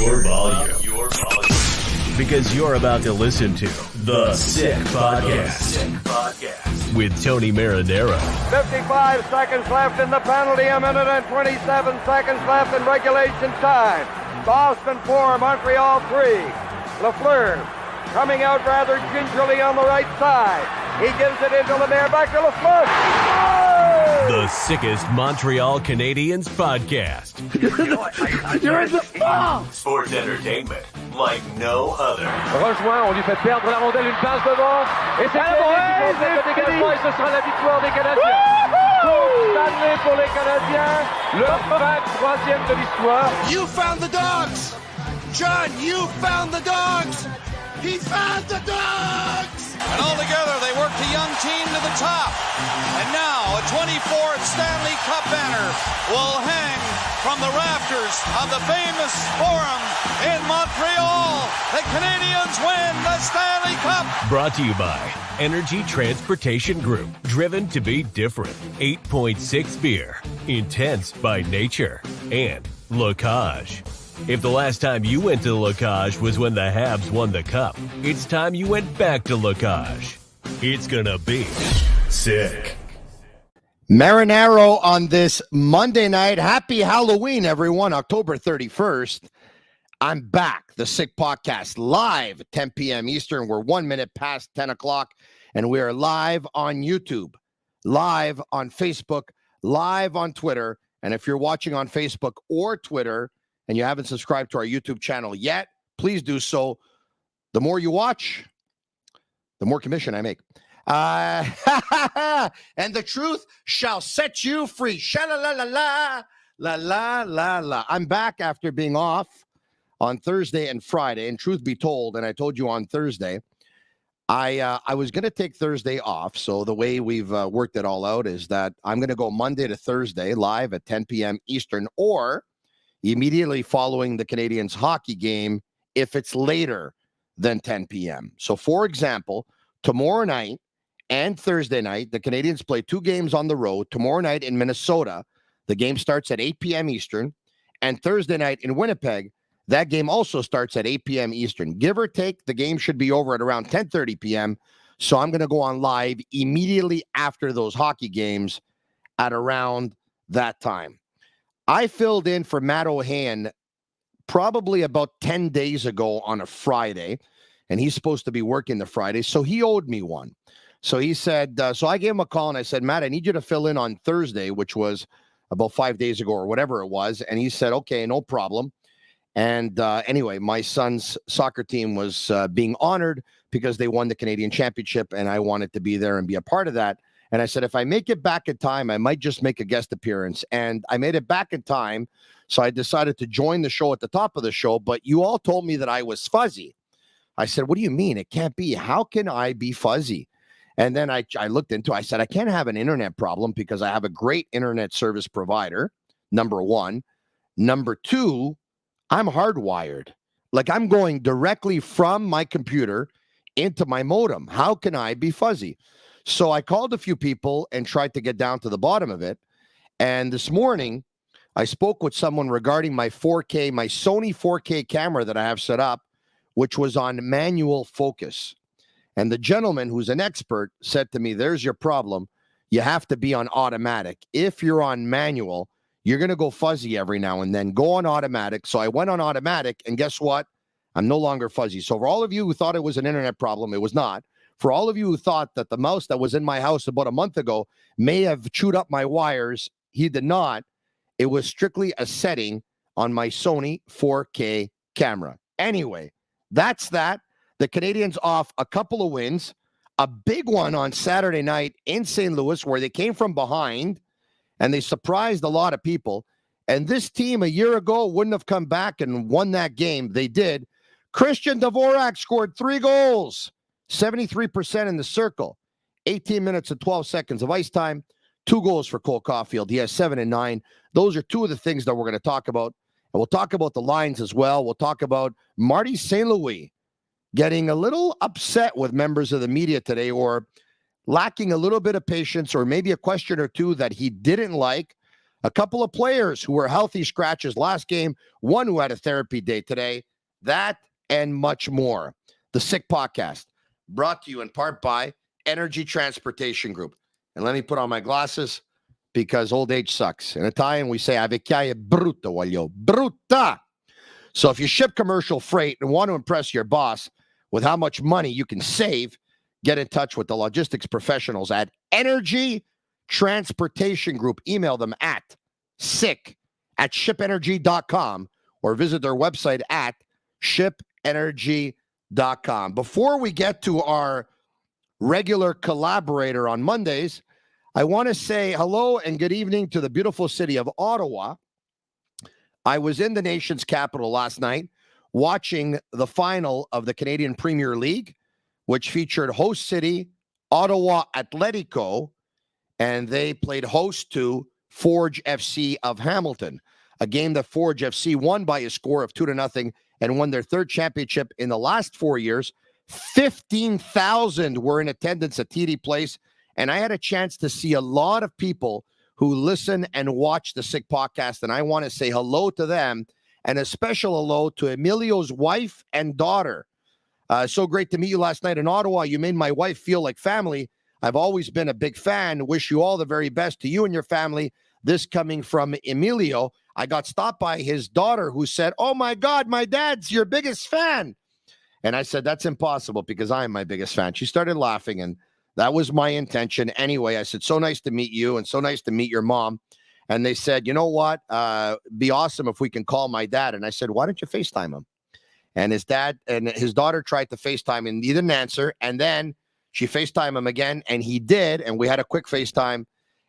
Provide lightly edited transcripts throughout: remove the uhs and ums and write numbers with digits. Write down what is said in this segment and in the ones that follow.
your volume. Because you're about to listen to The Sick Podcast with Tony Marinaro. 55 seconds left in the penalty, a minute and 27 seconds left in regulation time. Boston 4, Montreal 3. Lafleur coming out rather gingerly on the right side. He gives it into Lemaire, back to Lafleur. The sickest Montreal Canadiens podcast. You're in the ball! Sports entertainment like no other. Rejoint, on lui fait perdre la rondelle, une passe devant. Et c'est le dégagement et ce sera la victoire des Canadiens. Coupe Stanley pour les Canadiens. Le 23e de l'histoire. You found the dogs! John, you found the dogs! He found the dogs! And all together, they worked a young team to the top. And now, a 24th Stanley Cup banner will hang from the rafters of the famous Forum in Montreal. The Canadiens win the Stanley Cup. Brought to you by Energy Transportation Group. Driven to be different. 8.6 beer. Intense by nature. And Locage. If the last time you went to Locage was when the Habs won the Cup, it's time you went back to Locage. It's gonna be sick. Marinaro on this Monday night. Happy Halloween, everyone. October 31st. I'm back. The Sick Podcast live at 10 p.m. Eastern. We're 1 minute past 10 o'clock, and we are live on YouTube, live on Facebook, live on Twitter. And if you're watching on Facebook or Twitter, and you haven't subscribed to our YouTube channel yet, please do so. The more you watch, the more commission I make. And the truth shall set you free. Sha-la-la-la-la, la-la-la-la. I'm back after being off on Thursday and Friday. And truth be told, and I told you on Thursday, I was going to take Thursday off. So the way we've worked it all out is that I'm going to go Monday to Thursday live at 10 p.m. Eastern, or immediately following the Canadiens hockey game if it's later than 10 p.m. So, for example, tomorrow night and Thursday night, the Canadiens play 2 games on the road. Tomorrow night in Minnesota, the game starts at 8 p.m. Eastern. And Thursday night in Winnipeg, that game also starts at 8 p.m. Eastern. Give or take, the game should be over at around 10:30 p.m. So I'm going to go on live immediately after those hockey games at around that time. I filled in for Matt O'Han probably about 10 days ago on a Friday, and he's supposed to be working the Friday, so he owed me one. So he said, so I gave him a call, and I said, Matt, I need you to fill in on Thursday, which was about 5 days ago or whatever it was, and he said, okay, no problem. And anyway, my son's soccer team was being honored because they won the Canadian Championship, and I wanted to be there and be a part of that. And I said, if I make it back in time, I might just make a guest appearance. And I made it back in time. So I decided to join the show at the top of the show. But you all told me that I was fuzzy. I said, what do you mean? It can't be. How can I be fuzzy? And then I looked into it. I said, I can't have an internet problem because I have a great internet service provider, number one. Number two, I'm hardwired. Like I'm going directly from my computer into my modem. How can I be fuzzy? So I called a few people and tried to get down to the bottom of it. And this morning, I spoke with someone regarding my Sony 4K camera that I have set up, which was on manual focus. And the gentleman who's an expert said to me, there's your problem. You have to be on automatic. If you're on manual, you're going to go fuzzy every now and then. Go on automatic. So I went on automatic, and guess what? I'm no longer fuzzy. So for all of you who thought it was an internet problem, it was not. For all of you who thought that the mouse that was in my house about a month ago may have chewed up my wires, he did not. It was strictly a setting on my Sony 4K camera. Anyway, that's that. The Canadiens off a couple of wins, a big one on Saturday night in St. Louis where they came from behind and they surprised a lot of people. And this team a year ago wouldn't have come back and won that game. They did. Christian Dvorak scored 3 goals. 73% in the circle, 18 minutes and 12 seconds of ice time, 2 goals for Cole Caulfield. He has 7 and 9. Those are 2 of the things that we're going to talk about. And we'll talk about the lines as well. We'll talk about Marty St. Louis getting a little upset with members of the media today, or lacking a little bit of patience, or maybe a question or two that he didn't like A couple of players who were healthy scratches last game, one who had a therapy day today, that and much more. The Sick Podcast, brought to you in part by Energy Transportation Group. And let me put on my glasses because old age sucks. In Italian, we say, vecchiaia è brutta, voglio. Brutta! So if you ship commercial freight and want to impress your boss with how much money you can save, get in touch with the logistics professionals at Energy Transportation Group. Email them at sick@shipenergy.com or visit their website at shipenergy.com. Before we get to our regular collaborator on Mondays, I want to say hello and good evening to the beautiful city of Ottawa. I was in the nation's capital last night watching the final of the Canadian Premier League, which featured host city Ottawa Atletico, and they played host to Forge FC of Hamilton, a game that Forge FC won by a score of 2-0 and won their third championship in the last 4 years. 15,000 were in attendance at TD Place, and I had a chance to see a lot of people who listen and watch the Sick Podcast, and I want to say hello to them, and a special hello to Emilio's wife and daughter. So great to meet you last night in Ottawa. You made my wife feel like family. I've always been a big fan. Wish you all the very best to you and your family. This coming from Emilio. I got stopped by his daughter who said, "Oh my God, my dad's your biggest fan." And I said, "That's impossible because I am my biggest fan." She started laughing, and that was my intention. Anyway, I said, "So nice to meet you and so nice to meet your mom." And they said, "You know what? Be awesome if we can call my dad." And I said, "Why don't you FaceTime him?" And his dad and his daughter tried to FaceTime and he didn't answer. And then she FaceTimed him again, and he did. And we had a quick FaceTime.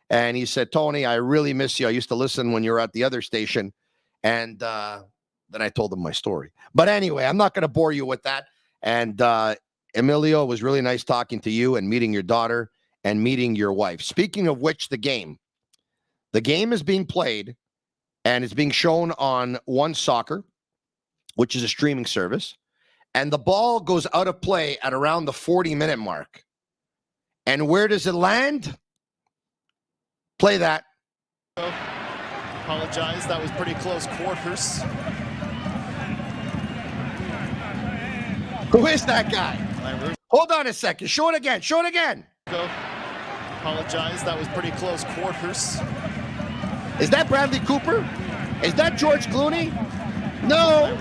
And he said, "Tony, I really miss you. I used to listen when you were at the other station." And then I told him my story. But anyway, I'm not going to bore you with that. And Emilio, it was really nice talking to you and meeting your daughter and meeting your wife. Speaking of which, the game is being played and it's being shown on One Soccer, which is a streaming service. And the ball goes out of play at around the 40-minute mark. And where does it land? Play that. Apologize. That was pretty close quarters. Who is that guy? Hold on a second. Show it again. Show it again. Apologize. That was pretty close quarters. Is that Bradley Cooper? Is that George Clooney? No.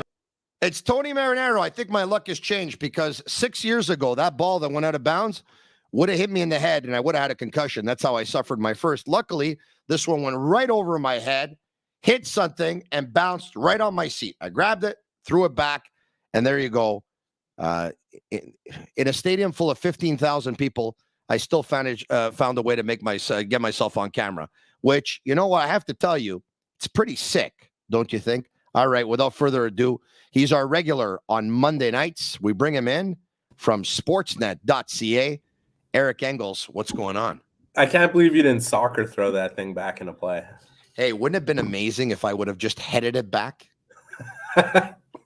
It's Tony Marinaro. I think my luck has changed because 6 years ago, that ball that went out of bounds would have hit me in the head and I would have had a concussion. That's how I suffered my first. Luckily, this one went right over my head, hit something, and bounced right on my seat. I grabbed it, threw it back, and there you go. In a stadium full of 15,000 people, I still found a way to make get myself on camera, which, you know what, I have to tell you, it's pretty sick, don't you think? All right, without further ado, he's our regular on Monday nights. We bring him in from sportsnet.ca. Eric Engels, what's going on? I can't believe you didn't soccer throw that thing back into play. Hey, wouldn't it have been amazing if I would have just headed it back?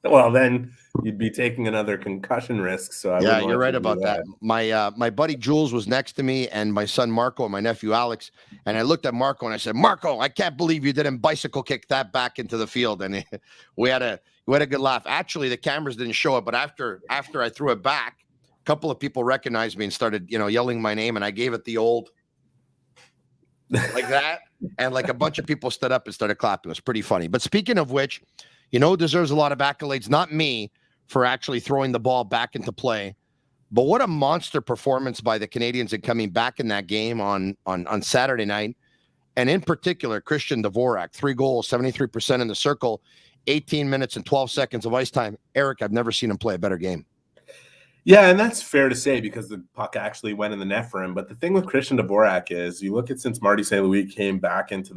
Well, then you'd be taking another concussion risk. So yeah, you're right about that. My buddy Jules was next to me, and my son Marco and my nephew Alex. And I looked at Marco and I said, "Marco, I can't believe you didn't bicycle kick that back into the field." And we had a good laugh. Actually, the cameras didn't show it, but after I threw it back, a couple of people recognized me and started, yelling my name, and I gave it the old like that, and like a bunch of people stood up and started clapping. It was pretty funny. But speaking of which, deserves a lot of accolades, not me for actually throwing the ball back into play, but what a monster performance by the Canadiens in coming back in that game on Saturday night. And in particular, Christian Dvorak, 3 goals, 73% in the circle, 18 minutes and 12 seconds of ice time. Eric, I've never seen him play a better game. Yeah, and that's fair to say because the puck actually went in the net for him. But the thing with Christian Dvorak is you look at since Marty St. Louis came back into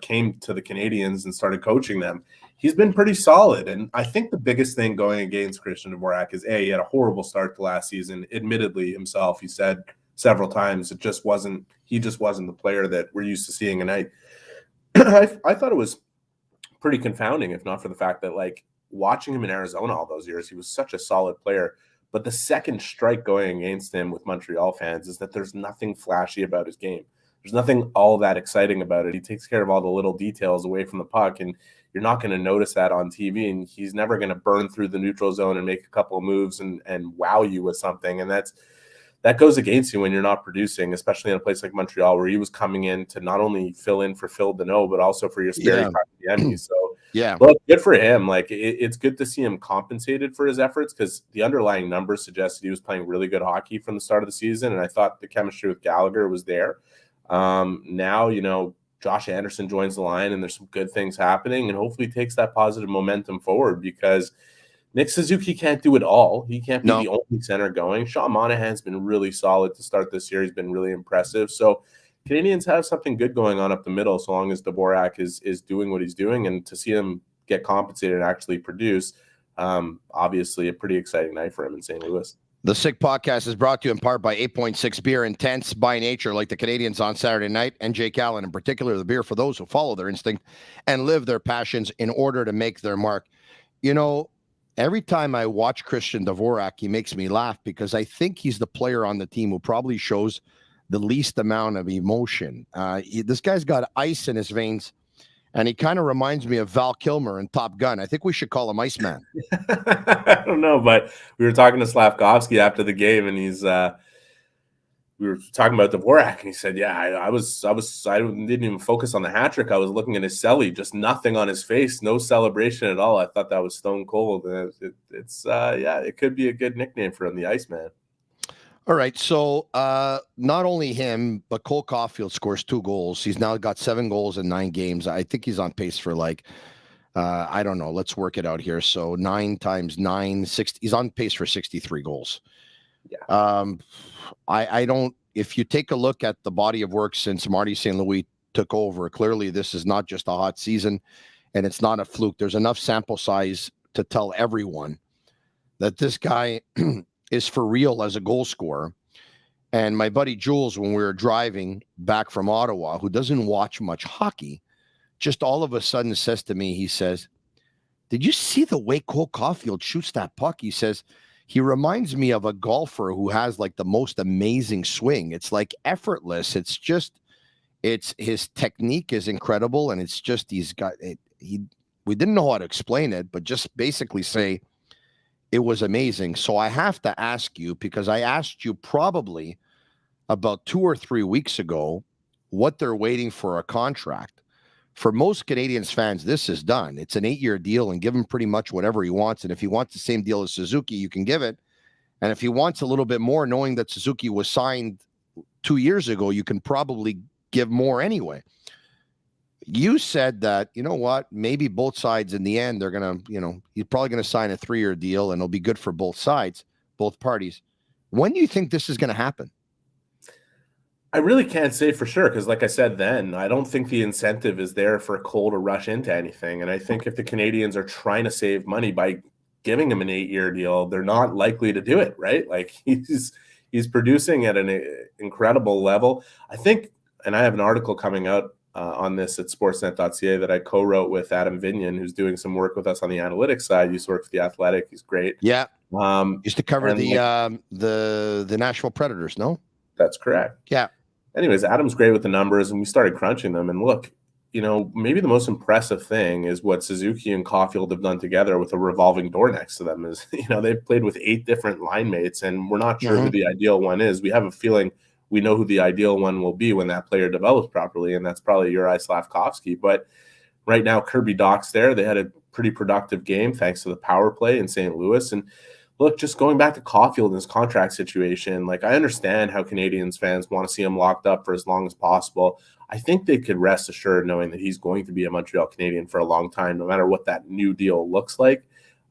came to the Canadiens and started coaching them, he's been pretty solid. And I think the biggest thing going against Christian Dvorak is he had a horrible start to last season. Admittedly himself, he said several times, he just wasn't the player that we're used to seeing. And I thought it was pretty confounding, if not for the fact that watching him in Arizona all those years, he was such a solid player. But the second strike going against him with Montreal fans is that there's nothing flashy about his game. there's nothing all that exciting about it. He takes care of all the little details away from the puck, and you're not going to notice that on TV, and he's never going to burn through the neutral zone and make a couple of moves and wow you with something. And that goes against you when you're not producing, especially in a place like Montreal, where he was coming in to not only fill in for Phil Deneau, but also for your Sperry Kotkaniemi. So look, good for him. Like it's good to see him compensated for his efforts, because the underlying numbers suggested he was playing really good hockey from the start of the season, and I thought the chemistry with Gallagher was there. Now, Josh Anderson joins the line, and there's some good things happening, and hopefully takes that positive momentum forward, because Nick Suzuki can't do it all. He can't be the only center going. Sean Monahan's been really solid to start this year. He's been really impressive. So Canadians have something good going on up the middle, so long as Dvorak is doing what he's doing, and to see him get compensated and actually produce, obviously a pretty exciting night for him in St. Louis. The Sick Podcast is brought to you in part by 8.6 Beer, intense by nature, like the Canadiens on Saturday night, and Jake Allen in particular, the beer for those who follow their instinct and live their passions in order to make their mark. Every time I watch Christian Dvorak, he makes me laugh, because I think he's the player on the team who probably shows the least amount of emotion. This guy's got ice in his veins, and he kind of reminds me of Val Kilmer in Top Gun. I think we should call him Iceman. I don't know, but we were talking to Slafkovsky after the game, and we were talking about Dvorak, and he said, I didn't even focus on the hat trick. I was looking at his celly, just nothing on his face, no celebration at all. I thought that was stone cold. And it could be a good nickname for him, the Iceman. All right, so not only him, but Cole Caulfield scores 2 goals. He's now got 7 goals in 9 games. I think he's on pace for I don't know. Let's work it out here. So 9 times 9, 60. He's on pace for 63 goals. Yeah. I don't. If you take a look at the body of work since Marty St. Louis took over, clearly this is not just a hot season, and it's not a fluke. There's enough sample size to tell everyone that this guy is for real as a goal scorer. And my buddy Jules, when we were driving back from Ottawa, who doesn't watch much hockey, just all of a sudden says to me, he says, "Did you see the way Cole Caulfield shoots that puck?" He says, "He reminds me of a golfer who has the most amazing swing. It's effortless. It's his technique is incredible. And it's just, we didn't know how to explain it, but just basically say it was amazing." So I have to ask you, because I asked you probably about 2 or 3 weeks ago what they're waiting for a contract. For most Canadiens fans, this is done. It's an 8-year deal, and give him pretty much whatever he wants. And if he wants the same deal as Suzuki, you can give it. And if he wants a little bit more, knowing that Suzuki was signed 2 years ago, you can probably give more anyway. You said that, you know what, maybe both sides in the end, they're going to, he's probably going to sign a 3-year deal, and it'll be good for both sides, both parties. When do you think this is going to happen? I really can't say for sure, because like I said then, I don't think the incentive is there for Cole to rush into anything. And I think if the Canadiens are trying to save money by giving him an 8-year deal, they're not likely to do it, right? He's producing at an incredible level. I think, and I have an article coming out on this at sportsnet.ca that I co-wrote with Adam Vignon, who's doing some work with us on the analytics side. He used to work for The Athletic. He's great. Yeah. Used to cover the Nashville Predators, no? That's correct. Yeah. Anyways, Adam's great with the numbers, and we started crunching them. And look, maybe the most impressive thing is what Suzuki and Caulfield have done together with a revolving door next to them. Is they've played with 8 different line mates, and we're not sure who the ideal one is. We have a feeling we know who the ideal one will be when that player develops properly, and that's probably Juraj Slafkovsky. But right now, Kirby Dach's there. They had a pretty productive game thanks to the power play in St. Louis. And look, just going back to Caulfield and his contract situation, I understand how Canadiens fans want to see him locked up for as long as possible. I think they could rest assured knowing that he's going to be a Montreal Canadian for a long time, no matter what that new deal looks like.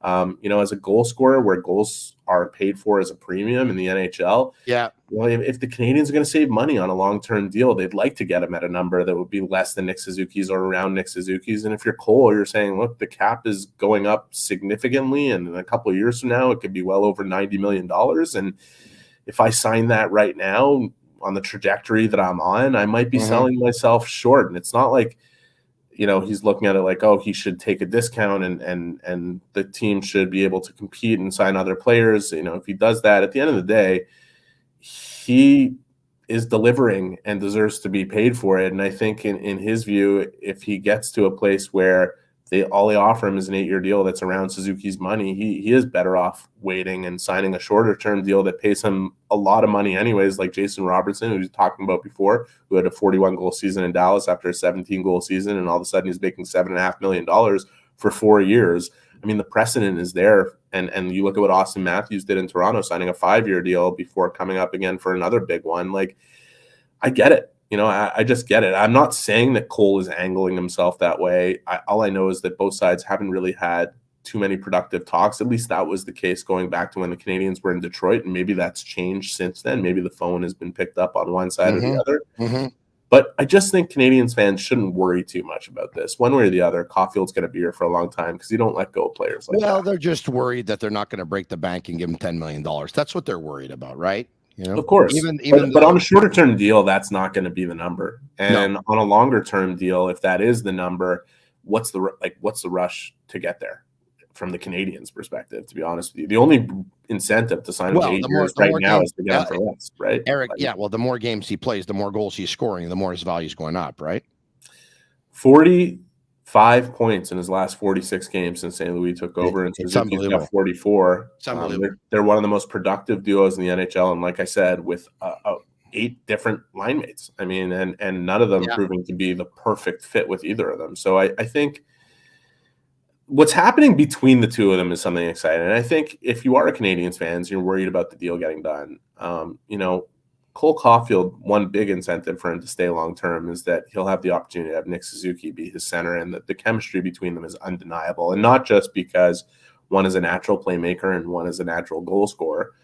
As a goal scorer, where goals are paid for as a premium in the NHL, if the Canadiens are going to save money on a long-term deal, they'd like to get him at a number that would be less than Nick Suzuki's or around Nick Suzuki's. And if you're Cole, you're saying, look, the cap is going up significantly, and in a couple of years from now, it could be well over $90 million. And if I sign that right now on the trajectory that I'm on, I might be selling myself short. And it's not like, he's looking at it like, oh, he should take a discount and the team should be able to compete and sign other players. If he does that, at the end of the day, he is delivering and deserves to be paid for it. And I think in his view, if he gets to a place where all they offer him is an 8-year deal that's around Suzuki's money, he is better off waiting and signing a shorter term deal that pays him a lot of money anyways, like Jason Robertson, who was talking about before, who had a 41-goal season in Dallas after a 17-goal season, and all of a sudden he's making $7.5 million for 4 years. I mean, the precedent is there. And you look at what Austin Matthews did in Toronto, signing a 5-year deal before coming up again for another big one. Like, I get it. I just get it. I'm not saying that Cole is angling himself that way. All I know is that both sides haven't really had too many productive talks. At least that was the case going back to when the Canadiens were in Detroit, and maybe that's changed since then. Maybe the phone has been picked up on one side or the other. Mm-hmm. But I just think Canadiens fans shouldn't worry too much about this. One way or the other, Caulfield's going to be here for a long time because you don't let go of players like that. Well, they're just worried that they're not going to break the bank and give him $10 million. That's what they're worried about, right? Of course. But on a shorter term deal, that's not going to be the number. And on a longer term deal, if that is the number, what's the rush to get there from the Canadiens' perspective, to be honest with you? The only incentive to sign him to 8 years right now is to get him for less, right? Eric, the more games he plays, the more goals he's scoring, the more his value is going up, right? 45 points in his last 46 games since St. Louis took over, and Suzuki's got 44. It's unbelievable. They're one of the most productive duos in the NHL, and like I said, with 8 different line mates. I mean, and none of them proving to be the perfect fit with either of them. So I think what's happening between the two of them is something exciting. And I think if you are a Canadiens fan, you're worried about the deal getting done. Cole Caulfield, one big incentive for him to stay long-term is that he'll have the opportunity to have Nick Suzuki be his center, and that the chemistry between them is undeniable. And not just because one is a natural playmaker and one is a natural goal scorer.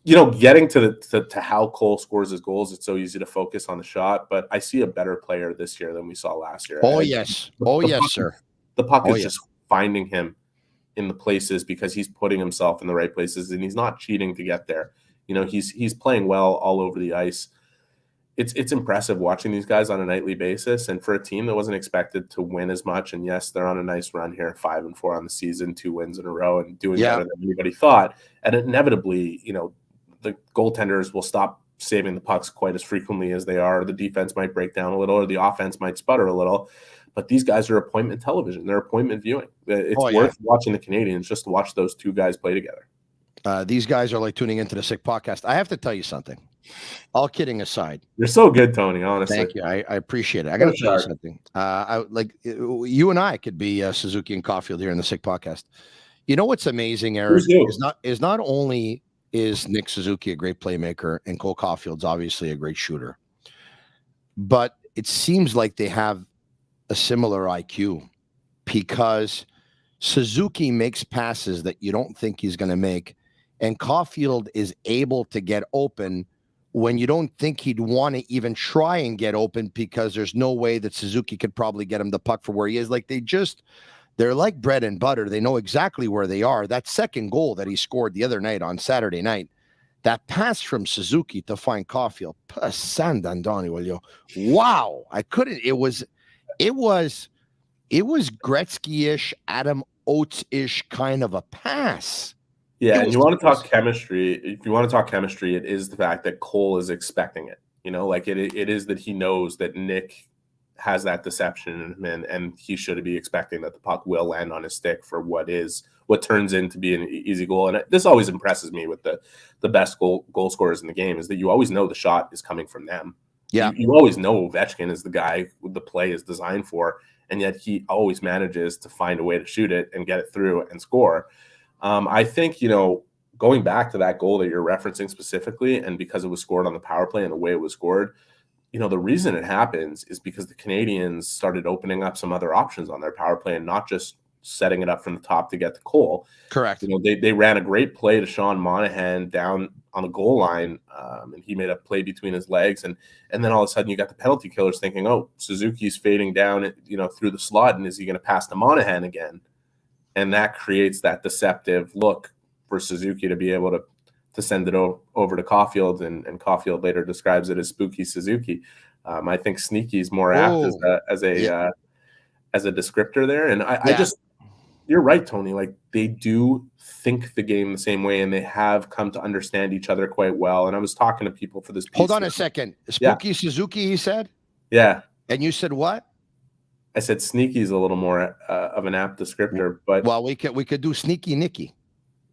Getting to how Cole scores his goals, it's so easy to focus on the shot, but I see a better player this year than we saw last year. Yes, sir. The puck is just finding him in the places because he's putting himself in the right places, and he's not cheating to get there. He's playing well all over the ice. It's impressive watching these guys on a nightly basis, and for a team that wasn't expected to win as much, and yes, they're on a nice run here, 5-4 on the season, 2 wins in a row, and doing better than anybody thought. And inevitably, the goaltenders will stop saving the pucks quite as frequently as they are. The defense might break down a little, or the offense might sputter a little. But these guys are appointment television. They're appointment viewing. It's worth watching the Canadiens just to watch those two guys play together. These guys are like tuning into the Sick Podcast. I have to tell you something. All kidding aside. You're so good, Tony, honestly. Thank you. I appreciate it. I got to tell you something. You and I could be Suzuki and Caulfield here in the Sick Podcast. You know what's amazing, Eric, is not only is Nick Suzuki a great playmaker and Cole Caulfield's obviously a great shooter, but it seems like they have a similar IQ, because Suzuki makes passes that you don't think he's going to make, and Caulfield is able to get open when you don't think he'd want to even try and get open, because there's no way that Suzuki could probably get him the puck for where he is. They're like bread and butter. They know exactly where they are. That second goal that he scored the other night on Saturday night, that pass from Suzuki to find Caulfield, wow. It was Gretzky-ish, Adam Oates-ish kind of a pass. Yeah, and you want to talk chemistry. If you want to talk chemistry, it is the fact that Cole is expecting it. It is that he knows that Nick has that deception in him, and he should be expecting that the puck will land on his stick for what turns into be an easy goal. And this always impresses me with the best goal scorers in the game, is that you always know the shot is coming from them. Yeah, you always know Ovechkin is the guy the play is designed for, and yet he always manages to find a way to shoot it and get it through and score. I think, going back to that goal that you're referencing specifically, and because it was scored on the power play and the way it was scored, the reason it happens is because the Canadiens started opening up some other options on their power play and not just setting it up from the top to get to Cole. Correct. They ran a great play to Sean Monahan down on the goal line, and he made a play between his legs, and then all of a sudden you got the penalty killers thinking, oh, Suzuki's fading down, through the slot, and is he going to pass to Monahan again? And that creates that deceptive look for Suzuki to be able to send it over to Caulfield, and Caulfield later describes it as spooky Suzuki. I think sneaky is more apt as a descriptor there, and I just you're right, Tony. Like, they do think the game the same way, and they have come to understand each other quite well. And I was talking to people for this piece. Hold on a second. Spooky Suzuki, he said? Yeah. And you said what? I said sneaky is a little more of an apt descriptor, but well, we could do sneaky Nicky.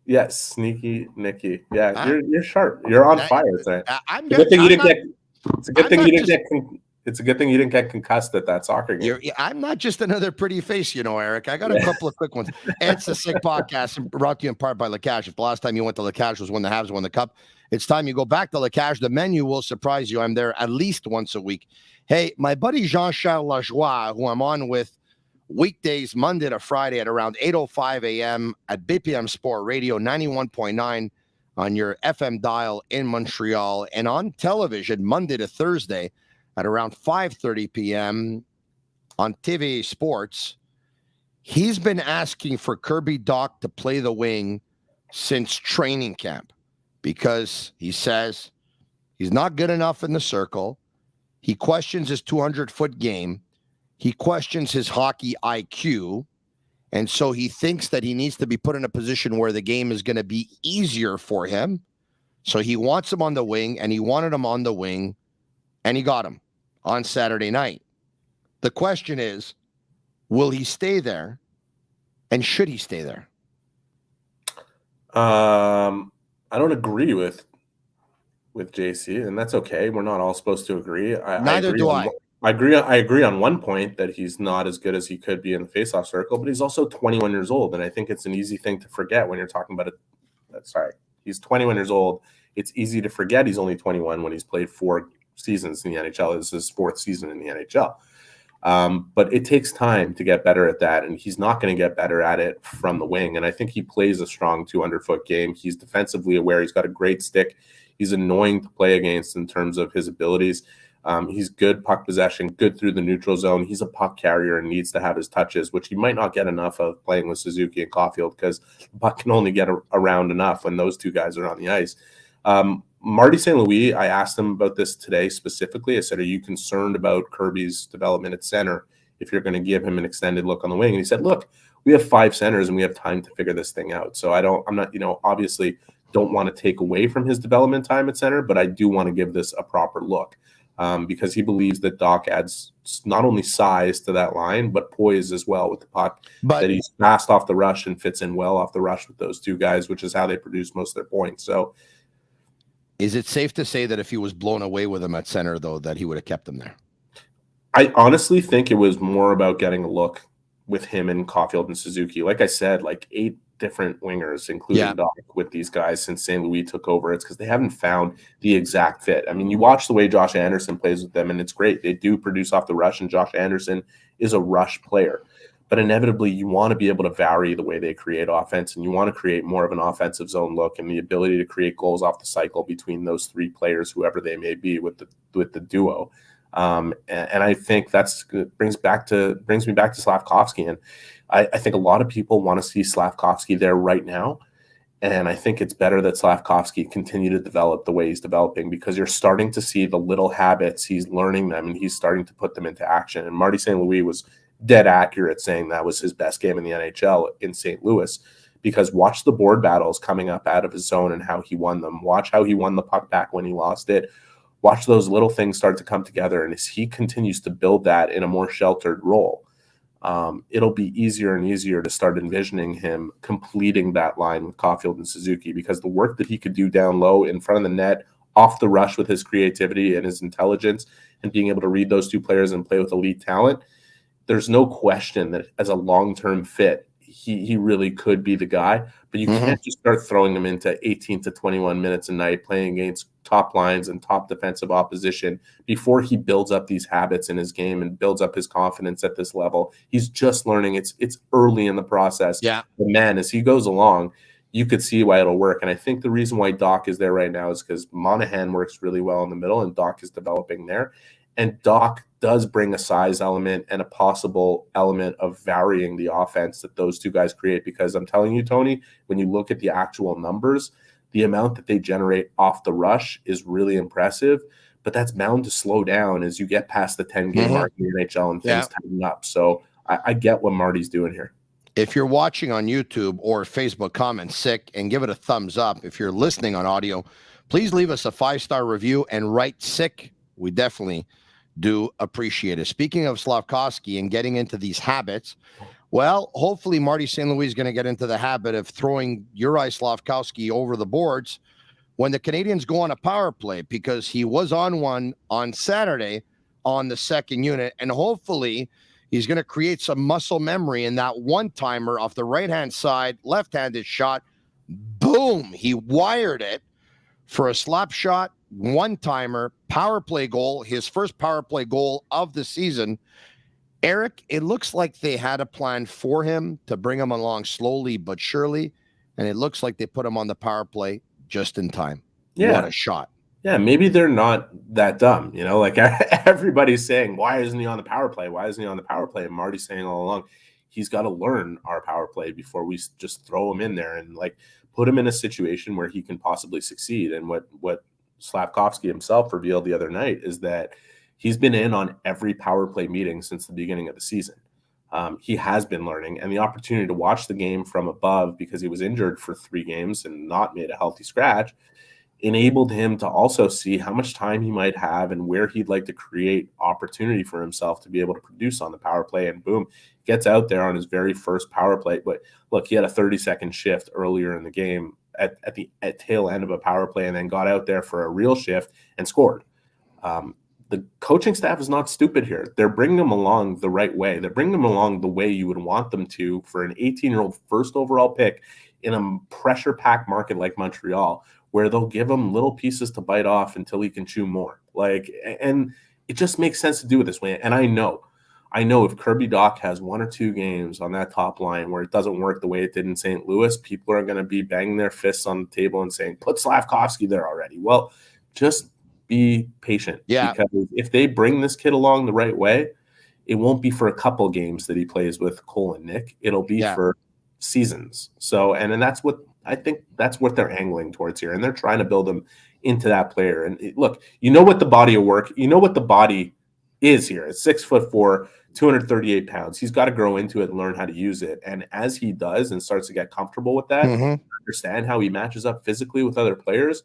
Yes, sneaky Nicky. Yeah, you're sharp. You're on fire today. It's a good thing you didn't get concussed at that soccer game. I'm not just another pretty face, Eric. I got a couple of quick ones. It's the Sick Podcast, brought to you in part by Lacage. If the last time you went to Lacage was when the Habs won the Cup, it's time you go back to Lacage. The menu will surprise you. I'm there at least once a week. Hey, my buddy Jean-Charles Lajoie, who I'm on with weekdays, Monday to Friday at around 8:05 a.m. at BPM Sport Radio 91.9 on your FM dial in Montreal, and on television Monday to Thursday at around 5:30 p.m. on TV Sports. He's been asking for Kirby Dach to play the wing since training camp because he says he's not good enough in the circle. He questions his 200-foot game. He questions his hockey IQ. And so he thinks that he needs to be put in a position where the game is going to be easier for him. So he wants him on the wing, and he wanted him on the wing, and he got him on Saturday night. The question is, will he stay there, and should he stay there? I don't agree with JC, and that's okay. We're not all supposed to agree. Neither do I. I agree on one point that he's not as good as he could be in the faceoff circle, but he's also 21 years old, and I think it's an easy thing to forget when you're talking about it. Sorry, he's 21 years old. It's easy to forget he's only 21 when he's played 4 seasons in the NHL. This is his 4th season in the NHL. But it takes time to get better at that, and he's not going to get better at it from the wing. And I think he plays a strong 200-foot game. He's defensively aware. He's got a great stick. He's annoying to play against in terms of his abilities. He's good puck possession, good through the neutral zone. He's a puck carrier and needs to have his touches, which he might not get enough of playing with Suzuki and Caulfield because the puck can only get around enough when those two guys are on the ice. Marty St. Louis, I asked him about this today specifically. I said, are you concerned about Kirby's development at center if you're going to give him an extended look on the wing? And he said, look, we have 5 centers and we have time to figure this thing out. So I'm not, obviously don't want to take away from his development time at center, but I do want to give this a proper look because he believes that Dach adds not only size to that line, but poise as well with the puck, that he's fast off the rush and fits in well off the rush with those two guys, which is how they produce most of their points. So, is it safe to say that if he was blown away with him at center, though, that he would have kept him there? I honestly think it was more about getting a look with him and Caulfield and Suzuki. Like I said, like 8 different wingers, including Dach, with these guys since St. Louis took over. It's because they haven't found the exact fit. I mean, you watch the way Josh Anderson plays with them, and it's great. They do produce off the rush, and Josh Anderson is a rush player. But inevitably, you want to be able to vary the way they create offense, and you want to create more of an offensive zone look and the ability to create goals off the cycle between those 3 players, whoever they may be, with the duo. And I think brings me back to Slafkovsky. And I think a lot of people want to see Slafkovsky there right now. And I think it's better that Slafkovsky continue to develop the way he's developing, because you're starting to see the little habits. He's learning them and he's starting to put them into action. And Marty St. Louis was dead accurate saying that was his best game in the NHL in St. Louis, because watch the board battles coming up out of his zone and how he won them. Watch how he won the puck back when he lost it. Watch those little things start to come together. And as he continues to build that in a more sheltered role, it'll be easier and easier to start envisioning him completing that line with Caulfield and Suzuki, because the work that he could do down low in front of the net, off the rush with his creativity and his intelligence and being able to read those 2 players and play with elite talent, there's no question that as a long-term fit, he really could be the guy. But you can't just start throwing him into 18 to 21 minutes a night playing against top lines and top defensive opposition before he builds up these habits in his game and builds up his confidence at this level. He's just learning. It's early in the process. Yeah. But man, as he goes along, you could see why it'll work. And I think the reason why Dach is there right now is because Monahan works really well in the middle and Dach is developing there. And Dach does bring a size element and a possible element of varying the offense that those 2 guys create. Because I'm telling you, Tony, when you look at the actual numbers, the amount that they generate off the rush is really impressive. But that's bound to slow down as you get past the 10-game mark in the NHL and things tighten up. So I get what Marty's doing here. If you're watching on YouTube or Facebook, comment sick and give it a thumbs up. If you're listening on audio, please leave us a 5-star review and write sick. We definitely do appreciate it. Speaking of Slafkovsky and getting into these habits, well, hopefully Marty St. Louis is going to get into the habit of throwing Uri Slafkovsky over the boards when the Canadiens go on a power play, because he was on one on Saturday on the second unit, and hopefully he's going to create some muscle memory in that one-timer off the right-hand side, left-handed shot. Boom! He wired it for a slap shot, one-timer, power play goal, his first power play goal of the season. Eric, it looks like they had a plan for him to bring him along slowly but surely, and it looks like they put him on the power play just in time. Yeah. What a shot. Yeah, maybe they're not that dumb. Like everybody's saying, why isn't he on the power play? Why isn't he on the power play? And Marty's saying all along, he's got to learn our power play before we just throw him in there and like put him in a situation where he can possibly succeed. And what Slafkovsky himself revealed the other night is that he's been in on every power play meeting since the beginning of the season. He has been learning, and the opportunity to watch the game from above, because he was injured for 3 games and not made a healthy scratch, enabled him to also see how much time he might have and where he'd like to create opportunity for himself to be able to produce on the power play. And boom, gets out there on his very first power play. But look, he had a 30-second shift earlier in the game at the tail end of a power play, and then got out there for a real shift and scored. The coaching staff is not stupid here. They're bringing them along the right way. They're bringing them along the way you would want them to for an 18-year-old first overall pick in a pressure-packed market like Montreal, where they'll give him little pieces to bite off until he can chew more. And it just makes sense to do it this way. And I know if Kirby Dach has 1 or 2 games on that top line where it doesn't work the way it did in St. Louis, people are going to be banging their fists on the table and saying, put Slafkovsky there already. Well, just be patient. Yeah. Because if they bring this kid along the right way, it won't be for a couple games that he plays with Cole and Nick. It'll be for seasons. So, and that's what I think that's what they're angling towards here. And they're trying to build him into that player. And look, what the body of work, what the body is here. It's 6'4", 238 pounds. He's got to grow into it and learn how to use it. And as he does and starts to get comfortable with that, understand how he matches up physically with other players,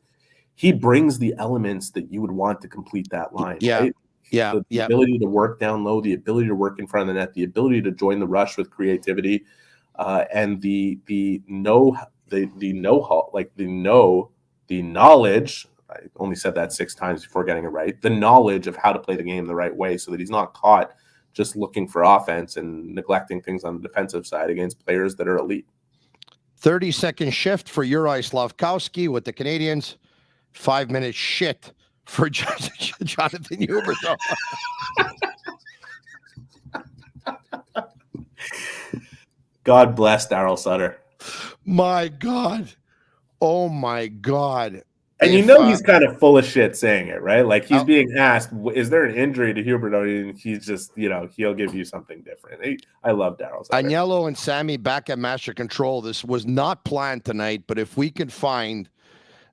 he brings the elements that you would want to complete that line. Right? The ability to work down low, the ability to work in front of the net, the ability to join the rush with creativity, and the knowledge. I only said that 6 times before getting it right. The knowledge of how to play the game the right way, so that he's not caught just looking for offense and neglecting things on the defensive side against players that are elite. 30-second shift for Uri Slafkovsky with the Canadiens. 5-minute shit for Jonathan Huberdeau. God bless Daryl Sutter. My God. Oh, my God. And he's kind of full of shit saying it, right? Like he's being asked, is there an injury to Huberdeau? And he's just, he'll give you something different. I love Daryl Sutter. Agnello and Sammy back at Master Control. This was not planned tonight, but if we could find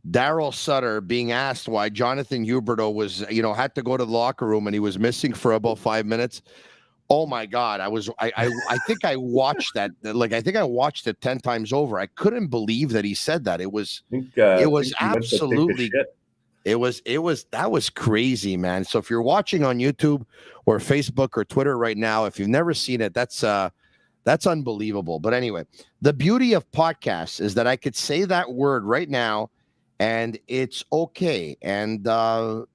Daryl Sutter being asked why Jonathan Huberdeau was, had to go to the locker room and he was missing for about 5 minutes. Oh my God. I think I watched that. I think I watched it 10 times over. I couldn't believe that he said that. It was absolutely, that was crazy, man. So if you're watching on YouTube or Facebook or Twitter right now, if you've never seen it, that's unbelievable. But anyway, the beauty of podcasts is that I could say that word right now and it's okay. And, okay.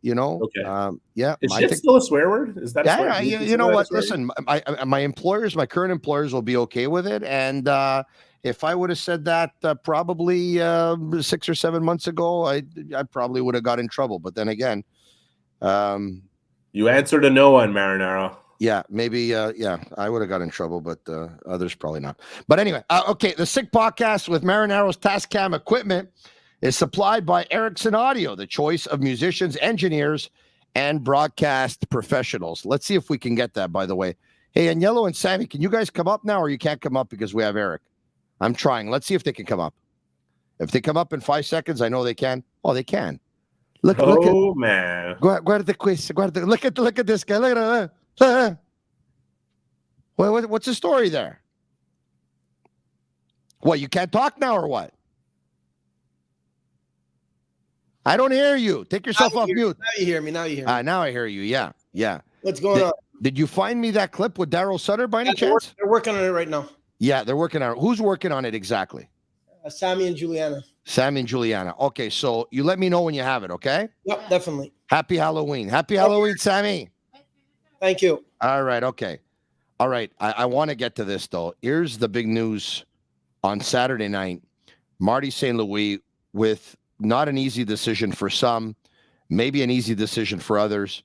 Is shit still a swear word? Is that a swear word? You know what? Listen, my current employers will be okay with it. And if I would have said that probably 6 or 7 months ago, I probably would have got in trouble. But then again, you answered a no on Marinaro. Yeah, maybe. I would have got in trouble, but others probably not. But anyway, okay. The Sick Podcast with Marinaro's Tascam equipment is supplied by Ericsson Audio, the choice of musicians, engineers, and broadcast professionals. Let's see if we can get that, by the way. Hey, Agnello and Sammy, can you guys come up now, or you can't come up because we have Eric? I'm trying. Let's see if they can come up. If they come up in 5 seconds, I know they can. Oh, they can. Look at, man. Guarda questo. Look at this guy. Look at that. What's the story there? What, you can't talk now or what? I don't hear you. Take yourself off mute. Now you hear me. Now I hear you. Yeah. What's going on? Did you find me that clip with Daryl Sutter by any chance? They're working on it right now. Yeah, they're working on it. Who's working on it exactly? Sammy and Juliana. Sammy and Juliana. Okay, so you let me know when you have it, okay? Yep, definitely. Happy Halloween. Happy Halloween, Sammy. Thank you. All right, okay. All right, I want to get to this, though. Here's the big news on Saturday night. Marty St. Louis with not an easy decision for some, maybe an easy decision for others.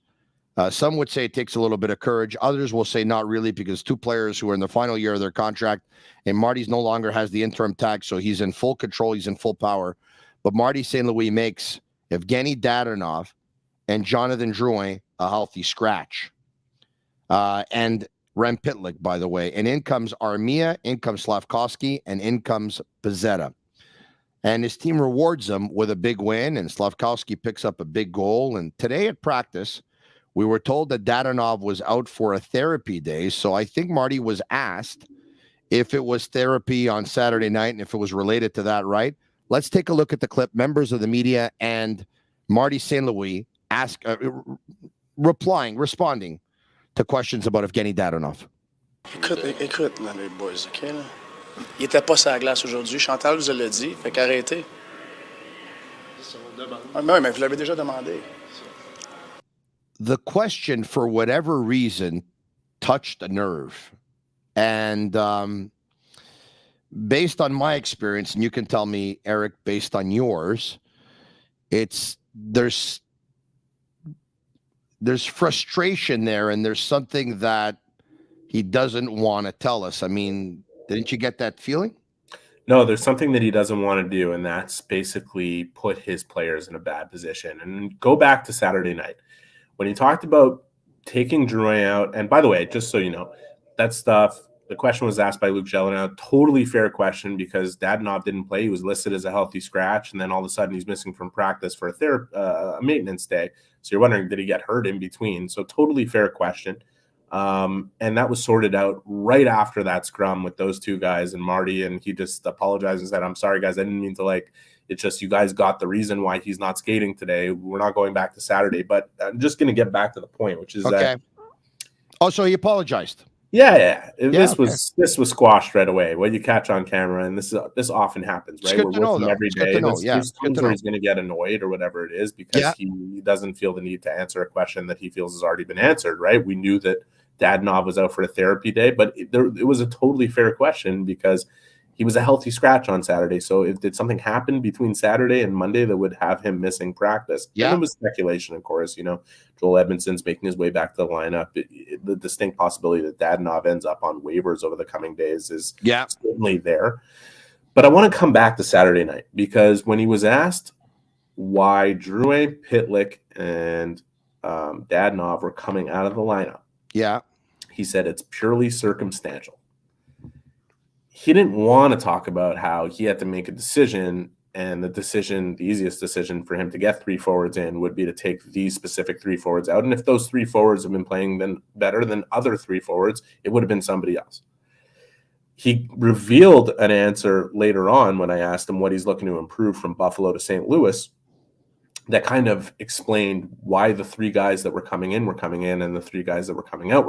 Some would say it takes a little bit of courage. Others will say not really, because two players who are in the final year of their contract, and Marty's no longer has the interim tag, so he's in full control. He's in full power. But Marty St. Louis makes Evgeny Dadonov and Jonathan Drouin a healthy scratch. And Rem Pitlick, by the way. And in comes Armia, in comes Slafkovsky, and in comes Pezzetta. And his team rewards them with a big win, and Slafkovsky picks up a big goal. And today at practice, we were told that Dadonov was out for a therapy day. So I think Marty was asked if it was therapy on Saturday night and if it was related to that, right? Let's take a look at the clip. Members of the media and Marty St. Louis responding to questions about Evgeny Dadonov. Écoute, les boys, OK, là? Il était pas sur la glace aujourd'hui. Chantal vous l'a dit, fait qu'arrêtez. Ah, mais vous l'avez déjà demandé. The question, for whatever reason, touched a nerve. And based on my experience, and you can tell me, Eric, based on yours, there's frustration there, and there's something that he doesn't want to tell us. I mean, didn't you get that feeling? No, there's something that he doesn't want to do, and that's basically put his players in a bad position. And go back to Saturday night when he talked about taking Drouin out. And by the way, just so you know, that stuff, the question was asked by Luke Gelinas, totally fair question, because Dadonov didn't play. He was listed as a healthy scratch, and then all of a sudden he's missing from practice for a maintenance day. So you're wondering, did he get hurt in between? So totally fair question. And that was sorted out right after that scrum with those two guys and Marty, and he just apologized and said, I'm sorry, guys, I didn't mean to, it's just you guys got the reason why he's not skating today. We're not going back to Saturday. But I'm just going to get back to the point, which is that. Oh, so he apologized. Yeah. This was squashed right away. What you catch on camera, and this often happens, right? We're with him every day. There's times where he's going to get annoyed or whatever it is because he doesn't feel the need to answer a question that he feels has already been answered, right? We knew that Dadonov was out for a therapy day, but it was a totally fair question because he was a healthy scratch on Saturday. So did something happen between Saturday and Monday that would have him missing practice? And it was speculation, of course. Joel Edmondson's making his way back to the lineup. The distinct possibility that Dadonov ends up on waivers over the coming days is certainly there. But I want to come back to Saturday night because when he was asked why Drouin, Pitlick, and Dadonov were coming out of the lineup, he said it's purely circumstantial. He didn't want to talk about how he had to make a decision, and the easiest decision for him to get three forwards in would be to take these specific three forwards out. And if those three forwards have been playing then better than other three forwards, it would have been somebody else. He revealed an answer later on when I asked him what he's looking to improve from Buffalo to St. Louis that kind of explained why the three guys that were coming in and the three guys that were coming out,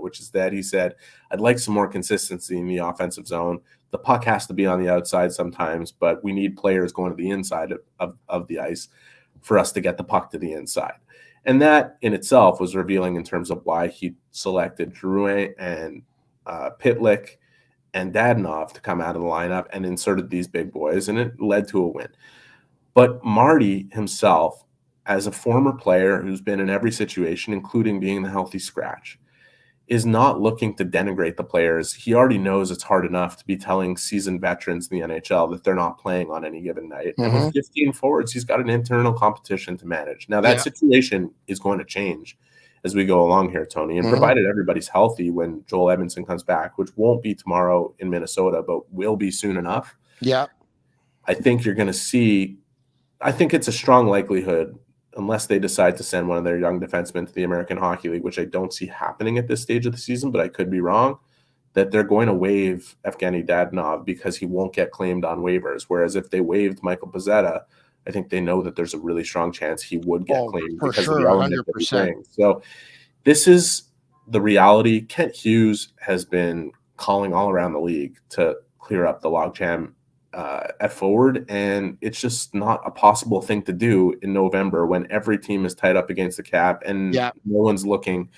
which is that he said, I'd like some more consistency in the offensive zone. The puck has to be on the outside sometimes, but we need players going to the inside of the ice for us to get the puck to the inside. And that in itself was revealing in terms of why he selected Drouin and Pitlick and Dadonov to come out of the lineup and inserted these big boys, and it led to a win. But Marty himself, as a former player who's been in every situation, including being the healthy scratch, is not looking to denigrate the players. He already knows it's hard enough to be telling seasoned veterans in the NHL that they're not playing on any given night. And with 15 forwards, he's got an internal competition to manage. Now, that situation is going to change as we go along here, Tony, and provided everybody's healthy when Joel Edmondson comes back, which won't be tomorrow in Minnesota, but will be soon enough. Yeah. I think you're going to see – I think it's a strong likelihood, unless they decide to send one of their young defensemen to the American Hockey League, which I don't see happening at this stage of the season, but I could be wrong, that they're going to waive Evgeny Dadonov because he won't get claimed on waivers. Whereas if they waived Michael Pezzetta, I think they know that there's a really strong chance he would get claimed for because sure, of the element that he 100%. brings. So this is the reality. Kent Hughes has been calling all around the league to clear up the logjam at forward, and it's just not a possible thing to do in November when every team is tied up against the cap and no one's looking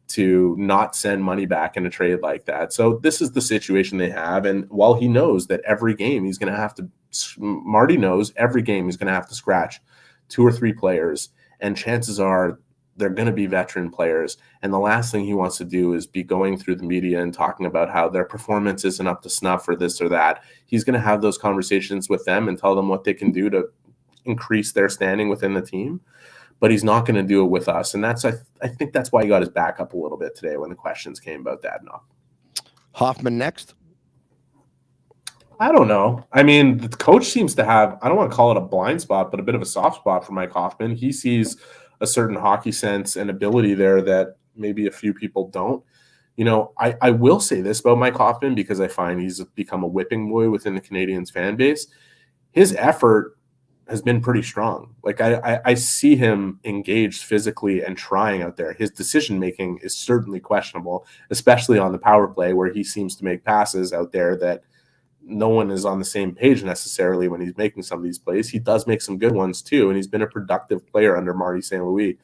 to not send money back in a trade like that. So this is the situation they have. And while he knows that every game he's going to have to, Marty knows every game he's going to have to scratch 2 or 3 players. And chances are they're going to be veteran players. And the last thing he wants to do is be going through the media and talking about how their performance isn't up to snuff or this or that. He's going to have those conversations with them and tell them what they can do to increase their standing within the team. But he's not going to do it with us. And that's, I think that's why he got his back up a little bit today when the questions came about Dadonov. Hoffman next? I don't know. I mean, the coach seems to have, I don't want to call it a blind spot, but a bit of a soft spot for Mike Hoffman. He sees a certain hockey sense and ability there that maybe a few people don't. You know, I will say this about Mike Hoffman because I find he's become a whipping boy within the Canadiens fan base. His effort has been pretty strong. Like I see him engaged physically and trying out there. His decision-making is certainly questionable, especially on the power play where he seems to make passes out there that no one is on the same page necessarily when he's making some of these plays. He does make some good ones too, and he's been a productive player under Marty St. Louis.